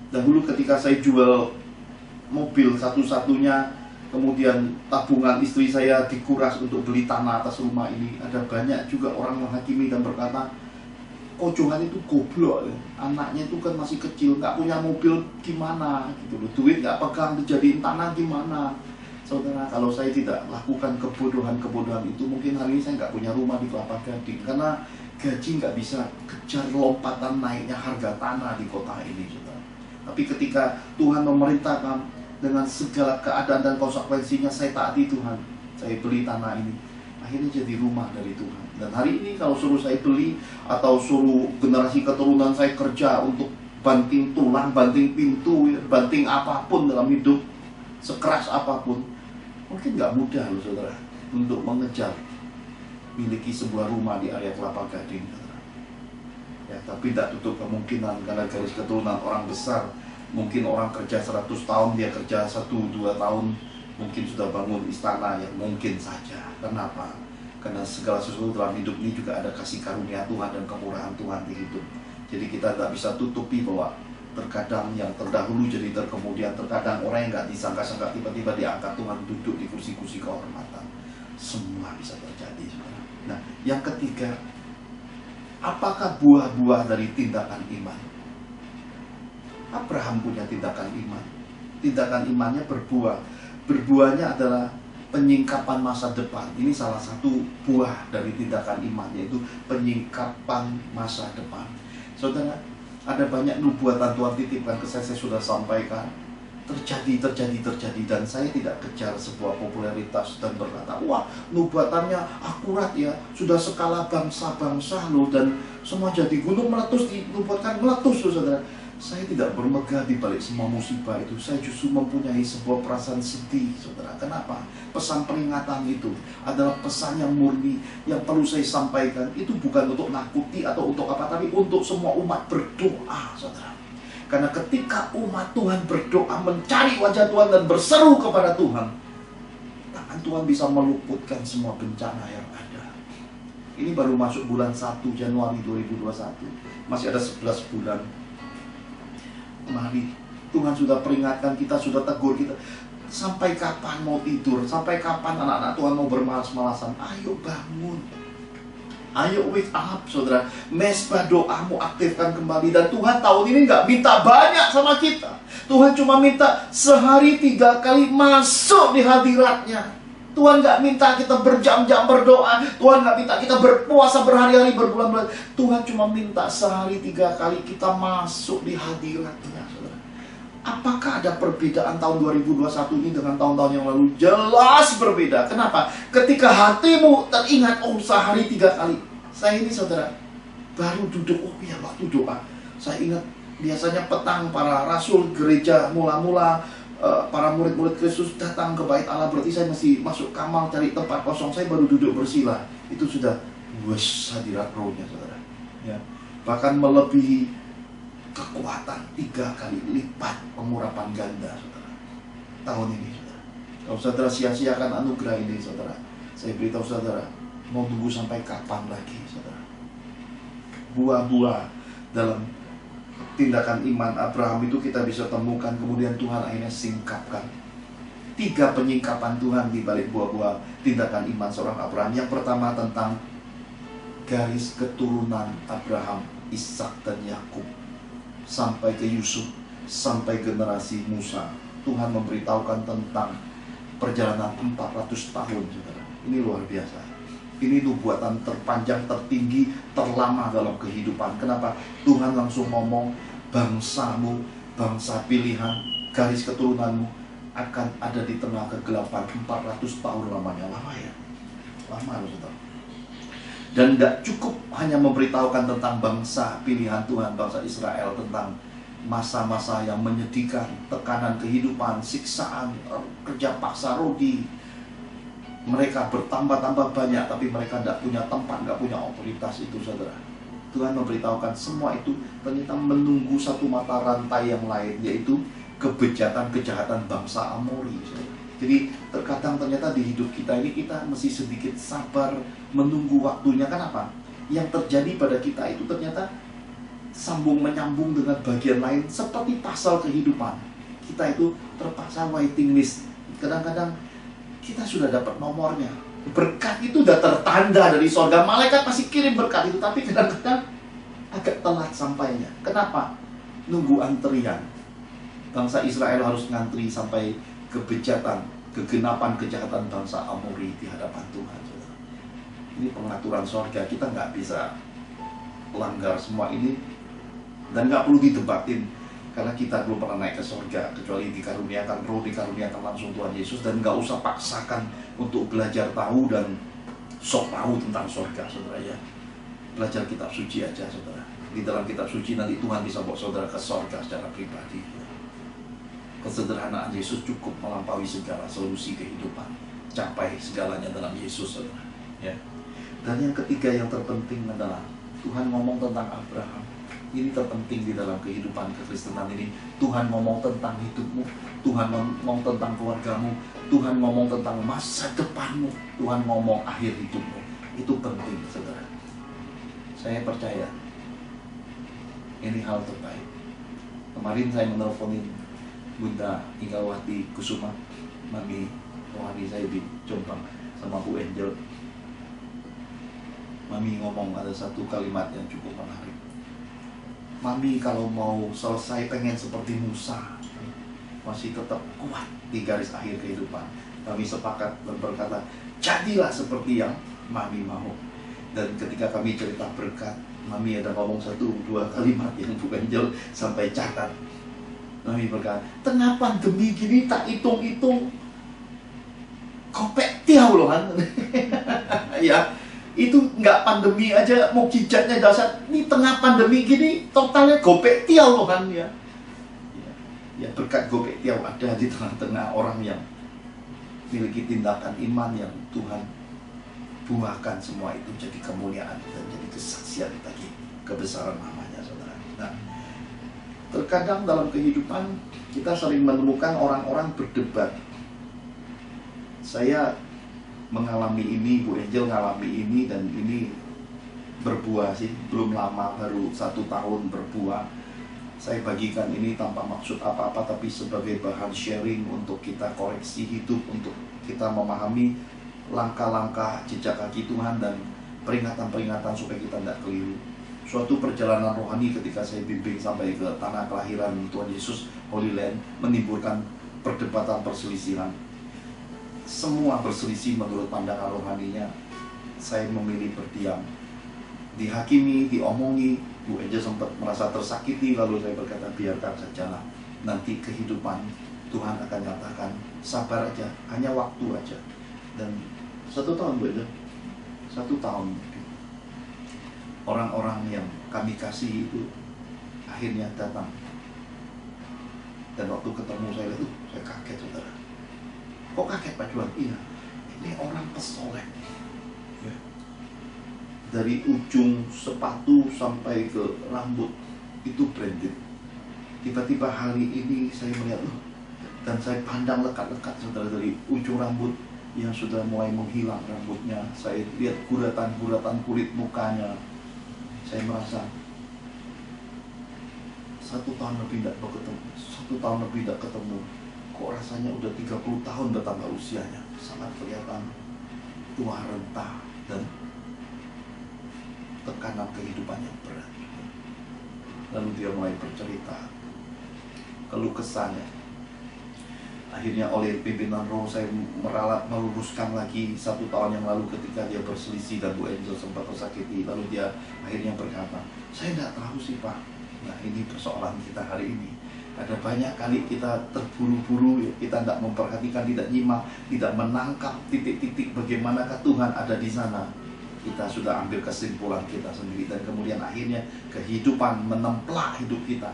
S3: Dahulu ketika saya jual mobil satu-satunya, kemudian tabungan istri saya dikuras untuk beli tanah atas rumah ini, ada banyak juga orang menghakimi dan berkata, kok Johan itu goblok ya. Anaknya itu kan masih kecil, nggak punya mobil gimana gitu loh. Duit nggak pegang, dijadiin tanah gimana. Saudara, kalau saya tidak lakukan kebodohan-kebodohan itu, mungkin hari ini saya nggak punya rumah di Kelapa Gading. Karena gaji nggak bisa kejar lompatan naiknya harga tanah di kota ini, saudara. Tapi ketika Tuhan memerintahkan dengan segala keadaan dan konsekuensinya, saya taati Tuhan. Saya beli tanah ini, akhirnya jadi rumah dari Tuhan. Dan hari ini kalau suruh saya beli, atau suruh generasi keturunan saya kerja untuk banting tulang, banting pintu, banting apapun dalam hidup, sekeras apapun, mungkin nggak mudah loh, saudara, untuk mengejar miliki sebuah rumah di area Kelapa Gading, saudara. Ya, tapi tidak tutup kemungkinan karena garis keturunan orang besar, mungkin orang kerja 100 tahun, dia kerja 1-2 tahun, mungkin sudah bangun istana, ya mungkin saja. Kenapa? Karena segala sesuatu dalam hidup ini juga ada kasih karunia Tuhan dan kemurahan Tuhan di hidup. Jadi kita tidak bisa tutupi bahwa terkadang yang terdahulu jadi terkemudian, terkadang orang yang nggak disangka-sangka tiba-tiba diangkat Tuhan duduk di kursi-kursi kehormatan. Semua bisa terjadi, saudara. Nah, yang ketiga, apakah buah-buah dari tindakan iman? Abraham punya tindakan iman. Tindakan imannya berbuah. Berbuahnya adalah penyingkapan masa depan. Ini salah satu buah dari tindakan iman, yaitu penyingkapan masa depan. Saudara, ada banyak nubuatan Tuhan titipkan ke saya sudah sampaikan. Terjadi, dan saya tidak kejar sebuah popularitas dan berkata, wah nubuatannya akurat ya, sudah skala bangsa-bangsa loh, dan semua jadi gunung meletus, dinubuatkan meletus loh, saudara. Saya tidak bermegah di balik semua musibah itu. Saya justru mempunyai sebuah perasaan sedih, saudara. Kenapa? Pesan peringatan itu adalah pesan yang murni, yang perlu saya sampaikan. Itu bukan untuk nakuti atau untuk apa, tapi untuk semua umat berdoa, saudara. Karena ketika umat Tuhan berdoa, mencari wajah Tuhan dan berseru kepada Tuhan, tangan Tuhan bisa meluputkan semua bencana yang ada. Ini baru masuk bulan 1 Januari 2021. Masih ada 11 bulan. Mari, Tuhan sudah peringatkan kita, sudah tegur kita. Sampai kapan mau tidur? Sampai kapan anak-anak Tuhan mau bermalas-malasan? Ayo bangun. Ayo wake up, saudara. Mezbah doamu aktifkan kembali. Dan Tuhan tahun ini nggak minta banyak sama kita. Tuhan cuma minta sehari 3 kali masuk di hadiratnya. Tuhan nggak minta kita berjam-jam berdoa. Tuhan nggak minta kita berpuasa berhari-hari, berbulan-bulan. Tuhan cuma minta sehari 3 kali kita masuk di hadiratnya, saudara. Apakah ada perbedaan tahun 2021 ini dengan tahun-tahun yang lalu? Jelas berbeda. Kenapa? Ketika hatimu teringat, oh sehari 3 kali. Saya ini, saudara, baru duduk, oh ya waktu doa. Saya ingat biasanya petang para rasul gereja mula-mula, para murid-murid Kristus datang ke bait Allah, berarti saya mesti masuk kamar cari tempat kosong. Saya baru duduk bersila. Itu sudah hadirat rohnya, saudara. Ya. Bahkan melebihi kekuatan 3 kali lipat pengurapan ganda, saudara. Tahun ini, saudara. Kalau saudara sia-siakan anugerah ini, saudara, saya beritahu saudara, mau tunggu sampai kapan lagi, saudara? Buah-buah dalam tindakan iman Abraham itu kita bisa temukan, kemudian Tuhan akhirnya singkapkan. 3 penyingkapan Tuhan di balik buah-buah tindakan iman seorang Abraham. Yang pertama tentang garis keturunan Abraham, Ishak dan Yakub sampai ke Yusuf, sampai generasi Musa. Tuhan memberitahukan tentang perjalanan 400 tahun, saudara. Ini luar biasa. Ini nubuatan terpanjang, tertinggi, terlama dalam kehidupan. Kenapa? Tuhan langsung ngomong, bangsamu, bangsa pilihan, garis keturunanmu akan ada di tengah kegelapan 400 tahun lamanya. Lama ya? Lama loh, saudara. Dan tidak cukup hanya memberitahukan tentang bangsa pilihan Tuhan, bangsa Israel, tentang masa-masa yang menyedihkan, tekanan kehidupan, siksaan, kerja paksa rodi. Mereka bertambah-tambah banyak, tapi mereka tidak punya tempat, tidak punya otoritas itu, saudara. Tuhan memberitahukan semua itu ternyata menunggu satu mata rantai yang lain, yaitu kejahatan bangsa Amori. Jadi terkadang ternyata di hidup kita ini kita mesti sedikit sabar menunggu waktunya. Kenapa? Yang terjadi pada kita itu ternyata sambung menyambung dengan bagian lain, seperti pasal kehidupan. Kita itu terpaksa waiting list. Kadang-kadang kita sudah dapat nomornya, berkat itu sudah tertanda dari sorga, malaikat masih kirim berkat itu, tapi kadang-kadang agak telat sampainya. Kenapa? Nunggu antrian. Bangsa Israel harus ngantri sampai kegenapan kejahatan bangsa Amori di hadapan Tuhan. Ini pengaturan sorga, kita nggak bisa langgar semua ini, dan nggak perlu didebatin, karena kita belum pernah naik ke sorga, kecuali dikaruniakan roh, dikaruniakan langsung Tuhan Yesus, dan nggak usah paksakan untuk belajar tahu dan sok tahu tentang sorga, saudara ya. Belajar kitab suci aja, saudara. Di dalam kitab suci nanti Tuhan bisa bawa saudara ke sorga secara pribadi. Kesederhanaan Yesus cukup melampaui segala solusi kehidupan. Capai segalanya dalam Yesus, saudara. Ya. Dan yang ketiga yang terpenting adalah Tuhan ngomong tentang Abraham. Ini terpenting di dalam kehidupan kekristenan ini. Tuhan ngomong tentang hidupmu, Tuhan ngomong tentang keluargamu, Tuhan ngomong tentang masa depanmu, Tuhan ngomong akhir hidupmu. Itu penting, saudara. Saya percaya ini hal terbaik. Kemarin saya menelponin Bunda Ingalwati Kusuma, mami rohani saya di Jombang, sama Bu Angel. Mami ngomong ada satu kalimat yang cukup menarik. Mami kalau mau selesai pengen seperti Musa, masih tetap kuat di garis akhir kehidupan. Kami sepakat dan berkata, jadilah seperti yang Mami mau. Dan ketika kami cerita berkat, Mami ada ngomong 1-2 kalimat yang Bu Angel sampai catat. Mami berkata, tengah pandemi gini tak hitung-hitung kopek tiaw loh kan. Ya, itu nggak pandemi aja mukjizatnya dasar. Ini tengah pandemi gini totalnya gopek tiaw loh kan ya. Ya, berkat gopek tiaw ada di tengah-tengah orang yang memiliki tindakan iman yang Tuhan buahkan semua itu jadi kemuliaan dan jadi kesaksian bagi kebesaran namanya, saudara. Nah, terkadang dalam kehidupan kita sering menemukan orang-orang berdebat. Saya mengalami ini, Bu Angel mengalami ini, dan ini berbuah sih, belum lama, baru 1 tahun berbuah. Saya bagikan ini tanpa maksud apa-apa, tapi sebagai bahan sharing untuk kita koreksi hidup, untuk kita memahami langkah-langkah jejak kaki Tuhan dan peringatan-peringatan supaya kita tidak keliru. Suatu perjalanan rohani ketika saya bimbing sampai ke tanah kelahiran Tuhan Yesus, Holy Land, menimbulkan perdebatan perselisihan. Semua berselisih menurut pandangan rohaninya. Saya memilih berdiam, dihakimi, diomongi. Bu Angel sempat merasa tersakiti, lalu saya berkata, biarkan sajalah, nanti kehidupan Tuhan akan nyatakan, sabar aja, hanya waktu aja. Dan 1 tahun Bu Angel, 1 tahun. Orang-orang yang kami kasih itu akhirnya datang. Dan waktu ketemu saya itu, saya kaget, saudara. Kok kaget Pak Juan? Iya, ini orang pesolek. Ya. Dari ujung sepatu sampai ke rambut itu branded. Tiba-tiba hari ini saya melihat, dan saya pandang lekat-lekat saudara, dari ujung rambut yang sudah mulai menghilang rambutnya, saya lihat guratan-guratan kulit mukanya. Saya merasa 1 tahun lebih tidak ketemu, 1 tahun lebih tidak ketemu. Kok rasanya udah 30 tahun bertambah usianya. Sangat kelihatan tua renta dan tekanan kehidupan yang berat. Lalu dia mulai bercerita keluh kesahnya. Akhirnya oleh pimpinan roh saya meluruskan lagi 1 tahun yang lalu ketika dia berselisih dan Bu Angel sempat tersakiti. Lalu dia akhirnya berkata, saya tidak tahu sih Pak. Nah, ini persoalan kita hari ini. Ada banyak kali kita terburu-buru, kita tidak memperhatikan, tidak nyimak, tidak menangkap titik-titik bagaimanakah Tuhan ada di sana. Kita sudah ambil kesimpulan kita sendiri, dan kemudian akhirnya kehidupan menemplak hidup kita.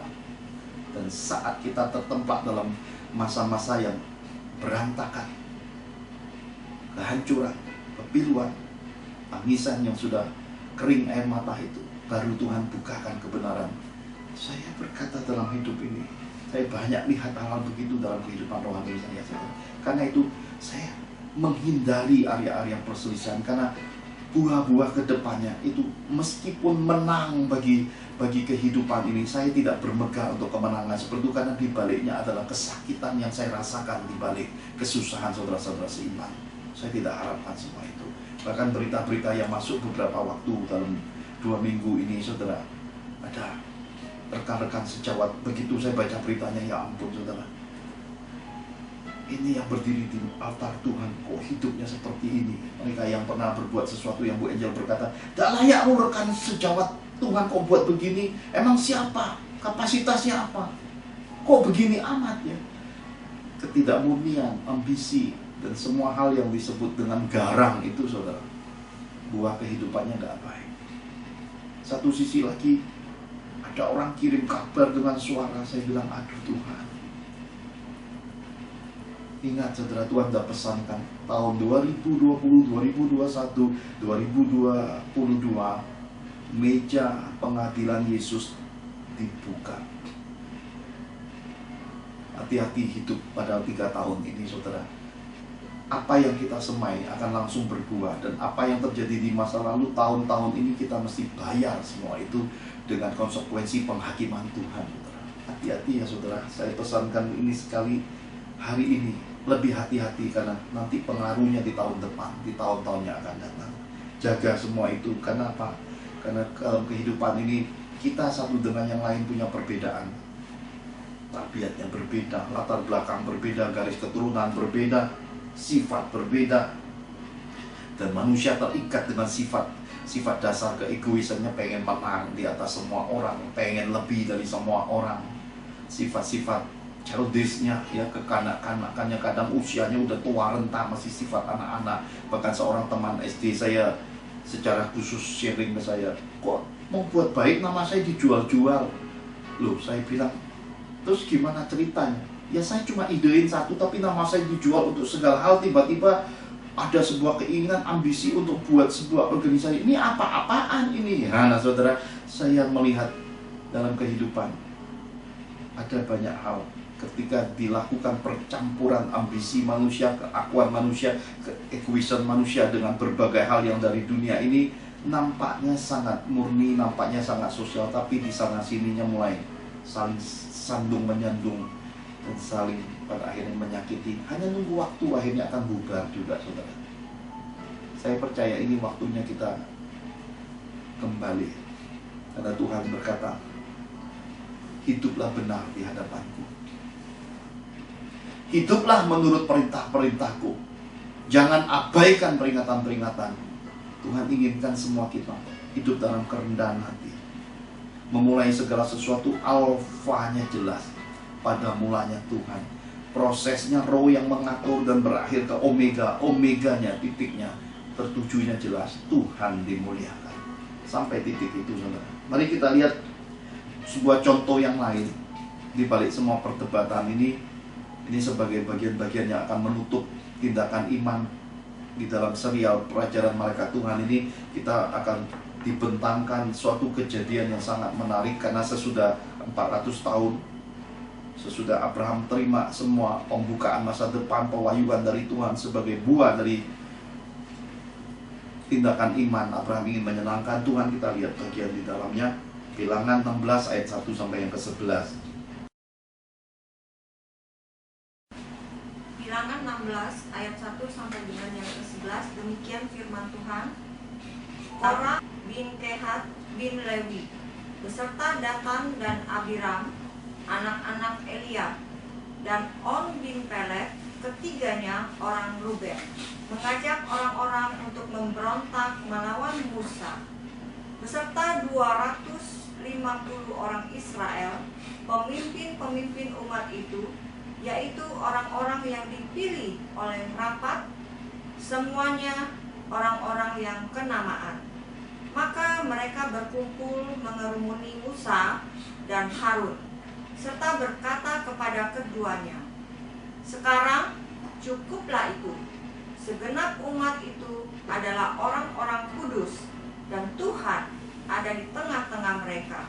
S3: Dan saat kita tertemplak dalam masa-masa yang berantakan, kehancuran, kepiluan, tangisan yang sudah kering air mata itu, baru Tuhan bukakan kebenaran. Saya berkata dalam hidup ini, saya banyak lihat hal-hal begitu dalam kehidupan rohani saya. Karena itu saya menghindari area-area perselisihan, karena buah-buah kedepannya itu meskipun menang bagi kehidupan ini, saya tidak bermegah untuk kemenangan seperti itu, karena di baliknya adalah kesakitan yang saya rasakan di balik kesusahan saudara-saudara seiman. Saya tidak harapkan semua itu. Bahkan berita-berita yang masuk beberapa waktu dalam 2 minggu ini, saudara, ada rekan-rekan sejawat, begitu saya baca beritanya, ya ampun saudara, ini yang berdiri di altar Tuhan, kok hidupnya seperti ini. Mereka yang pernah berbuat sesuatu yang Bu Angel berkata, tidak layak rekan sejawat Tuhan kok buat begini. Emang siapa? Kapasitasnya apa? Kok begini amat ya? Ketidakmurnian, ambisi, dan semua hal yang disebut dengan garang itu saudara, buah kehidupannya tidak baik. Satu sisi lagi, ada orang kirim kabar dengan suara, saya bilang, aduh Tuhan. Ingat saudara, Tuhan sudah pesankan tahun 2020, 2021, 2022, meja pengadilan Yesus dibuka. Hati-hati hidup pada 3 tahun ini saudara. Apa yang kita semai akan langsung berbuah, dan apa yang terjadi di masa lalu, tahun-tahun ini kita mesti bayar semua itu dengan konsekuensi penghakiman Tuhan. Hati-hati ya saudara, saya pesankan ini sekali hari ini. Lebih hati-hati, karena nanti pengaruhnya di tahun depan, di tahun-tahun yang akan datang. Jaga semua itu. Karena apa? Karena dalam kehidupan ini kita satu dengan yang lain punya perbedaan. Tabiat yang berbeda, latar belakang berbeda, garis keturunan berbeda, sifat berbeda. Dan manusia terikat dengan sifat dasar keegoisannya, pengen menang di atas semua orang, pengen lebih dari semua orang. Sifat-sifat childishnya, ya, kekanak-kanakannya, kadang usianya udah tua renta, masih sifat anak-anak. Bahkan seorang teman SD saya secara khusus sharing ke saya, kok mau buat baik nama saya dijual-jual. Loh, saya bilang, terus gimana ceritanya? Ya saya cuma idein satu, tapi nama saya dijual untuk segala hal. Tiba-tiba ada sebuah keinginan, ambisi untuk buat sebuah organisasi. Ini apa-apaan ini? Nah saudara, saya melihat dalam kehidupan ada banyak hal ketika dilakukan percampuran ambisi manusia, keakuan manusia, keegoisan manusia dengan berbagai hal yang dari dunia ini, nampaknya sangat murni, nampaknya sangat sosial, tapi di sana sininya mulai saling sandung menyandung dan saling pada akhirnya menyakiti. Hanya nunggu waktu, akhirnya akan bubar juga saudara. Saya percaya ini waktunya kita kembali, karena Tuhan berkata, hiduplah benar di hadapanku, hiduplah menurut perintah-perintahku, jangan abaikan peringatan-peringatan. Tuhan inginkan semua kita hidup dalam kerendahan hati, memulai segala sesuatu alfanya jelas, pada mulanya Tuhan. Prosesnya roh yang mengatur dan berakhir ke omega, omeganya, titiknya, tertujunya jelas, Tuhan dimuliakan. Sampai titik itu saudara. Mari kita lihat sebuah contoh yang lain di balik semua perdebatan ini. Ini sebagai bagian-bagian yang akan menutup tindakan iman di dalam serial pelajaran malaikat Tuhan ini. Kita akan dibentangkan suatu kejadian yang sangat menarik, karena sesudah 400 tahun Sesudah Abraham terima semua pembukaan masa depan, pewahyuan dari Tuhan sebagai buah dari tindakan iman, Abraham ingin menyenangkan Tuhan. Kita lihat bagian di dalamnya, Bilangan 16 ayat 1 sampai yang ke-11.
S1: Bilangan 16 ayat 1 sampai dengan yang ke-11, demikian firman Tuhan. Korah bin Kehat bin Lewi beserta Datan dan Abiram, anak-anak Eliab, dan On bin Peleth, ketiganya orang Ruben, mengajak orang-orang untuk memberontak melawan Musa. Beserta 250 orang Israel, pemimpin-pemimpin umat itu, yaitu orang-orang yang dipilih oleh rapat, semuanya orang-orang yang kenamaan. Maka mereka berkumpul mengerumuni Musa dan Harun, serta berkata kepada keduanya, "Sekarang cukuplah itu. Segenap umat itu adalah orang-orang kudus, dan Tuhan ada di tengah-tengah mereka.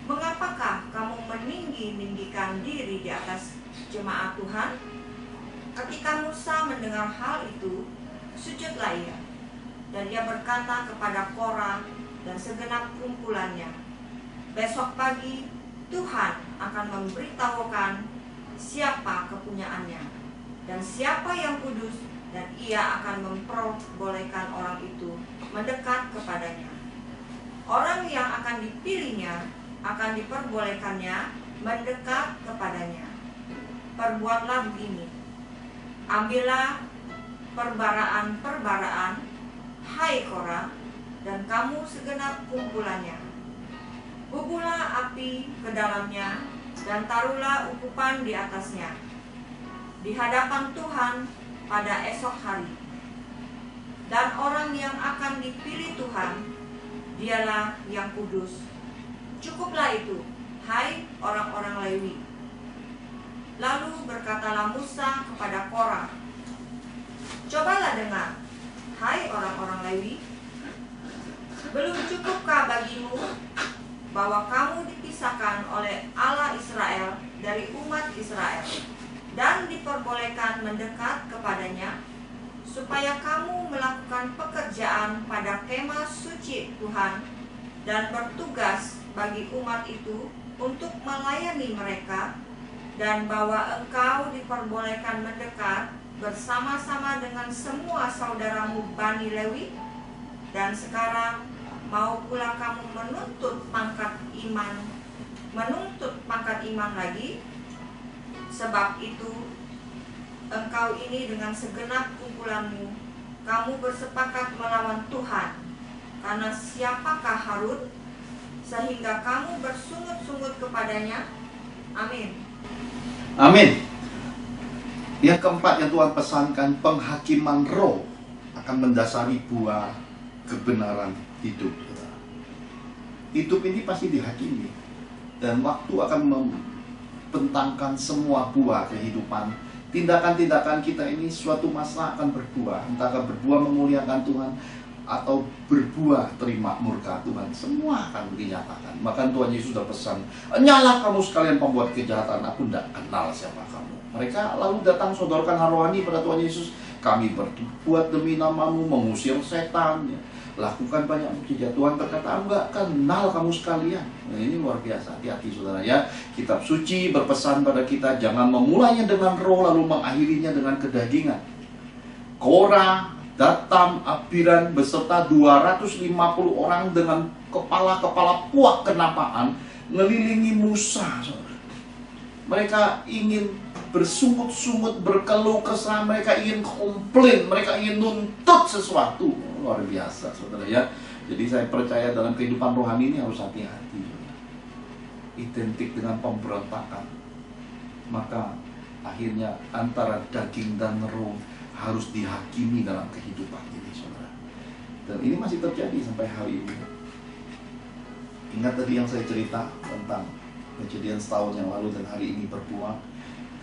S1: Mengapakah kamu meninggi-ninggikan diri di atas jemaat Tuhan?" Ketika Musa mendengar hal itu, sujudlah ia. Dan ia berkata kepada Korah dan segenap kumpulannya, "Besok pagi Tuhan akan memberitahukan siapa kepunyaannya dan siapa yang kudus, dan ia akan memperbolehkan orang itu mendekat kepadanya. Orang yang akan dipilihnya akan diperbolehkannya mendekat kepadanya. Perbuatlah begini, ambillah perbaraan-perbaraan, hai Korah, dan kamu segenap kumpulannya. Bubuhlah api ke dalamnya, dan taruhlah ukupan di atasnya, di hadapan Tuhan pada esok hari. Dan orang yang akan dipilih Tuhan, dialah yang kudus. Cukuplah itu, hai orang-orang Lewi." Lalu berkatalah Musa kepada Korah, "Cobalah dengar, hai orang-orang Lewi, belum cukupkah bagimu bahwa kamu dipisahkan oleh Allah Israel dari umat Israel dan diperbolehkan mendekat kepadanya, supaya kamu melakukan pekerjaan pada kemah suci Tuhan dan bertugas bagi umat itu untuk melayani mereka, dan bahwa engkau diperbolehkan mendekat bersama-sama dengan semua saudaramu Bani Lewi, dan sekarang mau pula kamu menuntut pangkat iman lagi? Sebab itu engkau ini dengan segenap kumpulanmu, kamu bersepakat melawan Tuhan. Karena siapakah Harun sehingga kamu bersungut-sungut kepadanya?" Amin.
S3: Amin. Yang keempat yang Tuhan pesankan, penghakiman roh akan mendasari buah kebenaran hidup. Hidup ini pasti dihakimi, dan waktu akan membentangkan semua buah kehidupan. Tindakan-tindakan kita ini suatu masa akan berbuah, entah berbuah memuliakan Tuhan atau berbuah terima murka Tuhan, semua akan dinyatakan. Maka Tuhan Yesus sudah pesan, "Nyalah kamu sekalian pembuat kejahatan, aku tidak kenal siapa kamu." Mereka lalu datang sodorkan hal rohani pada Tuhan Yesus, "Kami berbuat demi namamu, mengusir setan, lakukan banyak mukjizat." Tuhan berkata, "Enggak kenal kamu sekalian." Nah, ini luar biasa, hati-hati saudara ya. Kitab suci berpesan pada kita, jangan memulainya dengan roh lalu mengakhirinya dengan kedagingan. Korah, Datam, Abiram beserta 250 orang dengan kepala-kepala puak kenapaan ngelilingi Musa. Mereka ingin bersungut-sungut, berkeluh kesah, mereka ingin komplain, mereka ingin nuntut sesuatu. Luar biasa saudara ya. Jadi saya percaya dalam kehidupan rohani ini harus hati-hati. Identik dengan pemberontakan, maka akhirnya antara daging dan roh harus dihakimi dalam kehidupan ini saudara. Dan ini masih terjadi sampai hari ini. Ingat tadi yang saya cerita tentang kejadian setahun yang lalu dan hari ini berbuah.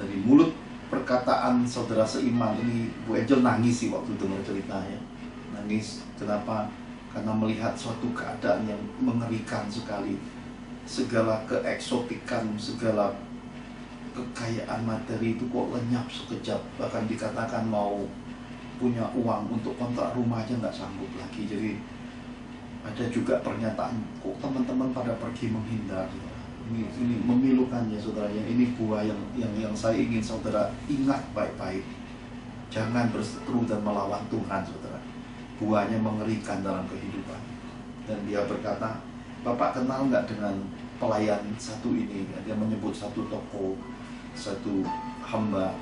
S3: Dari mulut perkataan saudara seiman ini, Bu Angel nangis sih waktu dengar ceritanya. Nangis, kenapa? Karena melihat suatu keadaan yang mengerikan sekali. Segala keeksotikan, segala kekayaan materi itu kok lenyap sekejap. Bahkan dikatakan mau punya uang untuk kontrak rumah aja nggak sanggup lagi. Jadi ada juga pernyataan, kok teman-teman pada pergi menghindar. Ini memilukan ya saudara. Ini buah yang saya ingin saudara ingat baik-baik. Jangan berseteru dan melawan Tuhan saudara. Buahnya mengerikan dalam kehidupan. Dan dia berkata, Bapak kenal nggak dengan pelayan satu ini? Dia menyebut satu toko, satu hamba.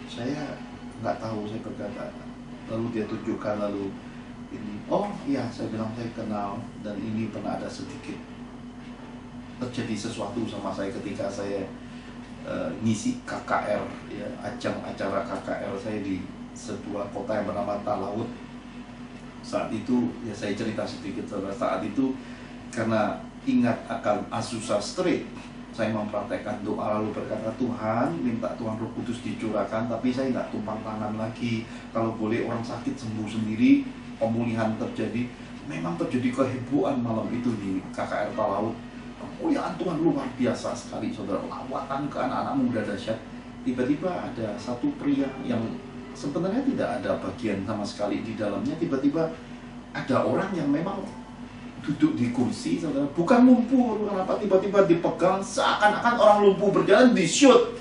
S3: Saya nggak tahu, saya berkata. Lalu dia tunjukkan, lalu ini, oh iya, saya bilang saya kenal. Dan ini pernah ada sedikit terjadi sesuatu sama saya ketika saya ngisi KKR, ya, ajang acara KKR saya di sebuah kota yang bernama Talaut. Saat itu ya saya cerita sedikit saudara. Saat itu karena ingat akan Azusa Street, saya mempraktekkan doa lalu berkata, Tuhan, minta Tuhan Roh Kudus dicurahkan, tapi saya nggak tumpang tangan lagi. Kalau boleh orang sakit sembuh sendiri, pemulihan terjadi. Memang terjadi kehebohan malam itu di KKR Talaut. Kemuliaan Tuhan luar biasa sekali saudara. Lawatan ke anak-anak muda dahsyat. Tiba-tiba ada satu pria yang sebenarnya tidak ada bagian sama sekali di dalamnya. Tiba-tiba ada orang yang memang duduk di kursi saudara. Bukan lumpuh, kenapa tiba-tiba dipegang seakan-akan orang lumpuh berjalan, di shoot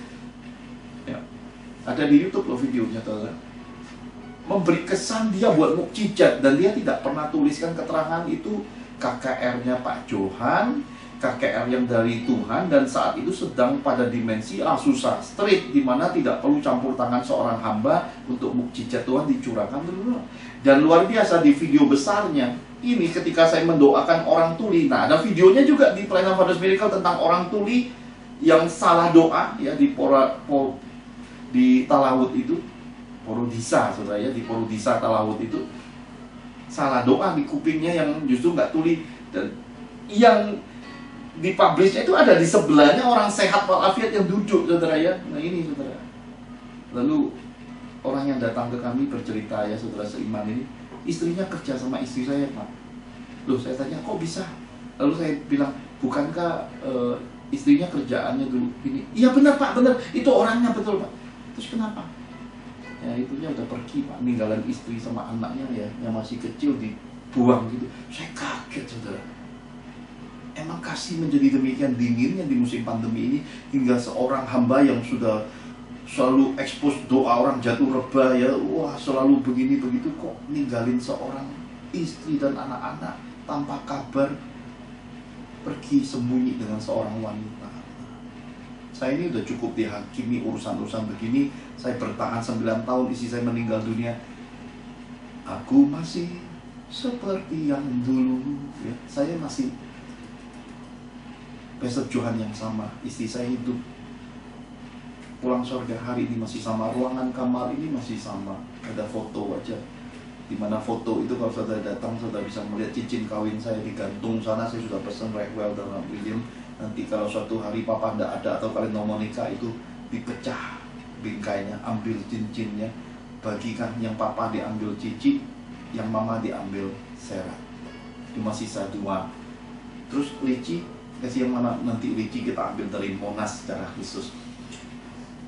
S3: ya. Ada di YouTube loh videonya saudara. Memberi kesan dia buat mukjizat. Dan dia tidak pernah tuliskan keterangan itu KKR-nya Pak Johan, KKR yang dari Tuhan, dan saat itu sedang pada dimensi Azusa Street, di mana tidak perlu campur tangan seorang hamba untuk mukjizat Tuhan dicurahkan dulu. Dan luar biasa di video besarnya ini ketika saya mendoakan orang tuli. Nah, ada videonya juga di Pelayanan Fathers Miracle tentang orang tuli yang salah doa ya di di Talaut itu, Porodisa saudara ya, di Porodisa Talaut itu salah doa di kupingnya yang justru nggak tuli. Dan yang dipublishnya itu ada di sebelahnya orang sehat walafiat yang duduk saudara ya. Nah ini saudara. Lalu orang yang datang ke kami bercerita ya saudara seiman ini, istrinya kerja sama istri saya Pak. Loh saya tanya kok bisa? Lalu saya bilang bukankah istrinya kerjaannya dulu ini? Iya benar Pak, benar. Itu orangnya betul Pak. Terus kenapa? Ya itunya udah pergi Pak, ninggalan istri sama anaknya ya yang masih kecil dibuang gitu. Saya kaget saudara. Emang kasih menjadi demikian dinginnya di musim pandemi ini, hingga seorang hamba yang sudah selalu ekspos doa orang jatuh rebah ya, wah selalu begini begitu, kok ninggalin seorang istri dan anak-anak tanpa kabar, pergi sembunyi dengan seorang wanita. Saya ini udah cukup dihakimi urusan-urusan begini. Saya bertahan 9 tahun, istri saya meninggal dunia. Aku masih seperti yang dulu ya. Saya masih Pastor Johan yang sama, istri saya hidup, pulang surga hari ini masih sama, ruangan kamar ini masih sama. Ada foto wajah, dimana foto itu kalau saudara datang saudara bisa melihat cincin kawin saya digantung sana. Saya sudah pesan Rachel dan William. Nanti kalau suatu hari papa tidak ada atau kalian mau menikah, itu dipecah bingkainya, ambil cincinnya, bagikan. Yang papa diambil cici, yang mama diambil serat. Cuma sisa 2. Terus leci kasih yang mana? Nanti leci kita ambil dari Monas secara khusus.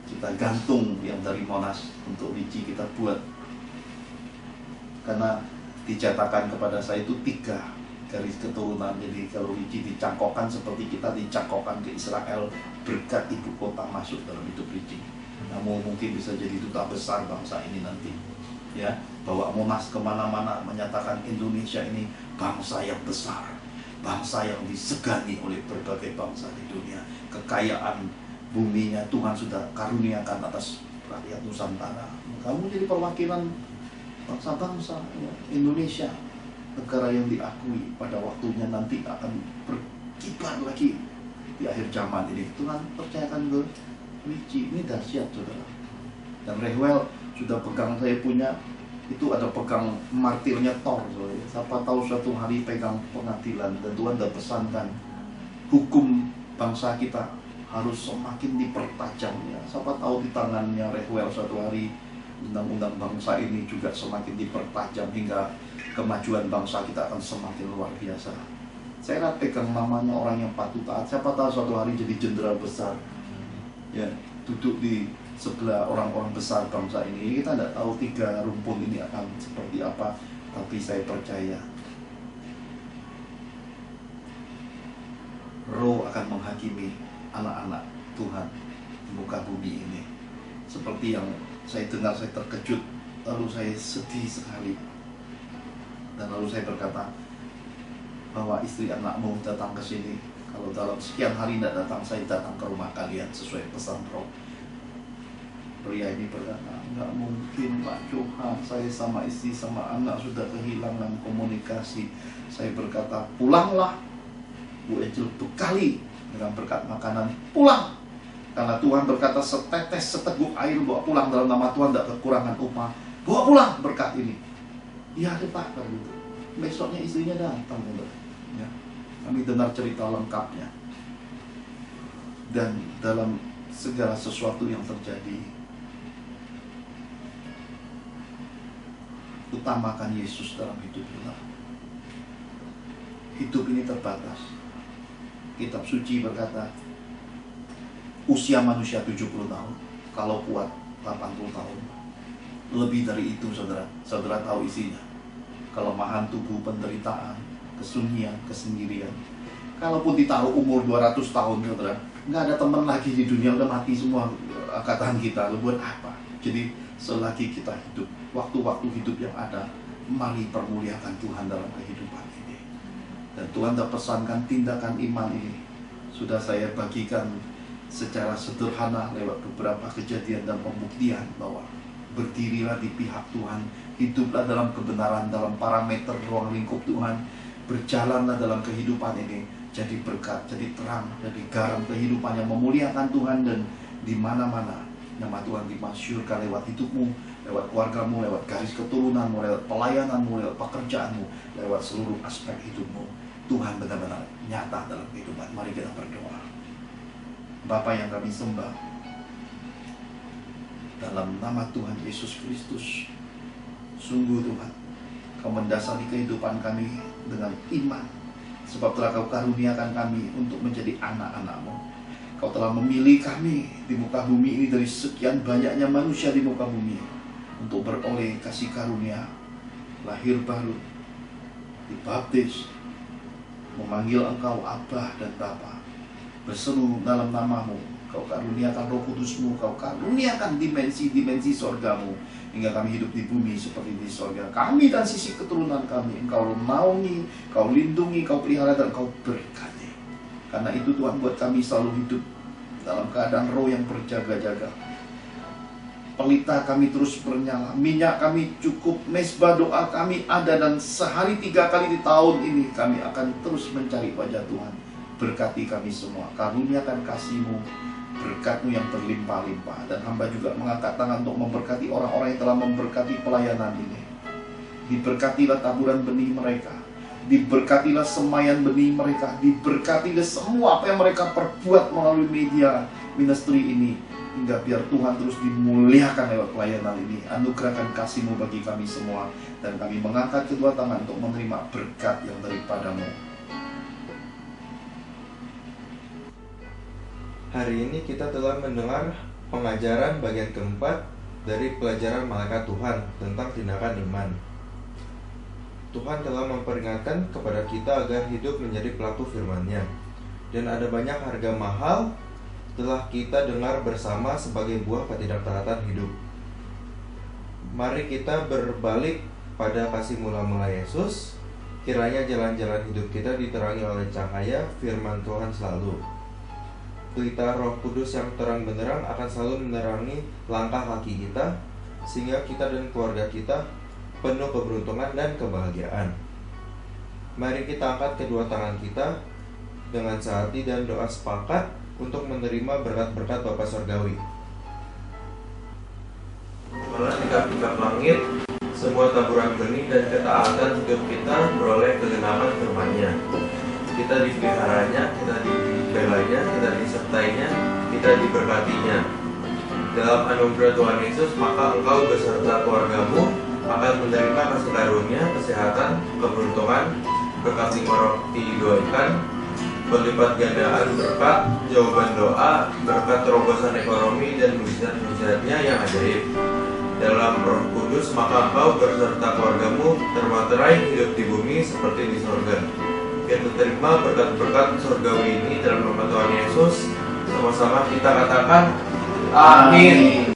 S3: Kita gantung yang dari Monas untuk leci kita buat. Karena dicatakan kepada saya itu 3 garis keturunan. Jadi kalau leci dicangkokkan seperti kita dicangkokkan ke Israel, berkat ibu kota masuk dalam hidup leci. Namun mungkin bisa jadi duta besar bangsa ini nanti. Ya, bawa Monas kemana-mana, menyatakan Indonesia ini bangsa yang besar, bangsa yang disegani oleh berbagai bangsa di dunia. Kekayaan buminya Tuhan sudah karuniakan atas rakyat Nusantara. Kamu jadi perwakilan bangsa-bangsa ya. Indonesia, negara yang diakui, pada waktunya nanti akan berkibar lagi di akhir zaman ini. Tuhan percayakan ke Wici, ini dahsyat saudara. Dan Rehwel sudah pegang, saya punya itu ada pegang martirnya Thor. Siapa tahu suatu hari pegang pengadilan, dan Tuhan sudah pesankan hukum bangsa kita harus semakin dipertajam ya. Siapa tahu di tangannya Rehwel suatu hari undang-undang bangsa ini juga semakin dipertajam hingga kemajuan bangsa kita akan semakin luar biasa. Saya pegang mamanya orang yang patuh taat. Siapa tahu suatu hari jadi jenderal besar. ya duduk di sebelah orang-orang besar bangsa ini. Kita tidak tahu 3 rumpun ini akan seperti apa, tapi saya percaya Roh akan menghakimi anak-anak Tuhan di muka bumi ini. Seperti yang saya dengar, saya terkejut, lalu saya sedih sekali, dan lalu saya berkata bahwa istri anakmu datang ke sini. Kalau dalam sekian hari tidak datang, saya datang ke rumah kalian sesuai pesan Roh. Pria ini berkata, nggak mungkin Pak Johan, saya sama istri sama anak sudah kehilangan komunikasi. Saya berkata, pulanglah. Bu Angel bekali dengan berkat makanan, pulang. Karena Tuhan berkata, setetes seteguk air bawa pulang dalam nama Tuhan, tidak kekurangan upah. Bawa pulang berkat ini. Ya ada Pak, gitu. Besoknya istrinya datang, gitu. Ya. Kami dengar cerita lengkapnya. Dan dalam segala sesuatu yang terjadi, utamakan Yesus dalam hidup kita. Hidup ini terbatas. Kitab suci berkata, usia manusia 70 tahun, kalau kuat 80 tahun. Lebih dari itu, saudara. Saudara tahu isinya. Kelemahan tubuh, penderitaan, kesunyian, kesendirian. Kalaupun ditaruh umur 200 tahun, saudara, nggak ada teman lagi di dunia, udah mati semua angkatan kita. Lalu buat apa? Jadi selagi kita hidup, waktu-waktu hidup yang ada, mari permuliakan Tuhan dalam kehidupan ini. Dan Tuhan telah pesankan tindakan iman ini. Sudah saya bagikan secara sederhana lewat beberapa kejadian dan pembuktian bahwa berdirilah di pihak Tuhan, hiduplah dalam kebenaran, dalam parameter ruang lingkup Tuhan, berjalanlah dalam kehidupan ini, jadi berkat, jadi terang, jadi garam kehidupan yang memuliakan Tuhan, dan di mana-mana nama Tuhan dimasyurkan lewat hidupmu, lewat keluargamu, lewat garis keturunanmu, lewat pelayananmu, lewat pekerjaanmu, lewat seluruh aspek hidupmu. Tuhan benar-benar nyata dalam kehidupan. Mari kita berdoa. Bapa yang kami sembah, dalam nama Tuhan Yesus Kristus, sungguh Tuhan, Kau mendasari kehidupan kami dengan iman, sebab telah Kau karuniakan kami untuk menjadi anak-anak-Mu. Kau telah memilih kami di muka bumi ini dari sekian banyaknya manusia di muka bumi untuk beroleh kasih karunia, lahir baru, dibaptis, memanggil Engkau Abah dan Bapa, berseru dalam nama-Mu. Kau karuniakan Roh Kudus-Mu, Kau karuniakan dimensi-dimensi sorgamu, hingga kami hidup di bumi seperti di sorga. Kami dan sisi keturunan kami, Engkau naungi, Kau lindungi, Kau pelihara, dan Kau berkati. Karena itu Tuhan, buat kami selalu hidup dalam keadaan roh yang berjaga-jaga. Pelita kami terus bernyala, minyak kami cukup, mesbah doa kami ada, dan sehari 3 kali di tahun ini kami akan terus mencari wajah Tuhan. Berkati kami semua, karuniakan kasih-Mu, berkat-Mu yang berlimpah-limpah. Dan hamba juga mengangkat tangan untuk memberkati orang-orang yang telah memberkati pelayanan ini. Diberkatilah taburan benih mereka, diberkatilah semayan benih mereka, diberkatilah semua apa yang mereka perbuat melalui media ministry ini, hingga biar Tuhan terus dimuliakan lewat pelayanan ini. Anugerahkan kasih-Mu bagi kami semua, dan kami mengangkat kedua tangan untuk menerima berkat yang daripada-Mu.
S12: Hari ini kita telah mendengar pengajaran bagian keempat dari pelajaran malaikat Tuhan tentang tindakan iman. Tuhan telah memperingatkan kepada kita agar hidup menjadi pelaku firman-Nya. Dan ada banyak harga mahal telah kita dengar bersama sebagai buah ketidaktaatan hidup. Mari kita berbalik pada kasih mula-mula Yesus. Kiranya jalan-jalan hidup kita diterangi oleh cahaya firman Tuhan selalu. Pelita Roh Kudus yang terang benderang akan selalu menerangi langkah kaki kita, sehingga kita dan keluarga kita penuh keberuntungan dan kebahagiaan. Mari kita angkat kedua tangan kita dengan sehati dan doa sepakat untuk menerima berkat-berkat Bapa Surgawi. Malah di kaki langit, semua taburan benih dan ketaatan hidup kita beroleh kegenapan firman-Nya. Kita dipeliharanya, kita dibelanya, kita disertainya, kita diberkatinya. Dalam anugerah Tuhan Yesus, maka engkau beserta keluargamu akan menerima kasih karunia, kesehatan, keberuntungan, berkat 5 roti 2 ikan, berlipat gandaan berkat, jawaban doa, berkat terobosan ekonomi dan mujizat-mujizatnya yang ajaib. Dalam Roh Kudus maka engkau berserta keluargamu termaterai hidup di bumi seperti di sorga. Kita terima berkat-berkat surgawi ini dalam nama Tuhan Yesus. Sama-sama kita katakan amin.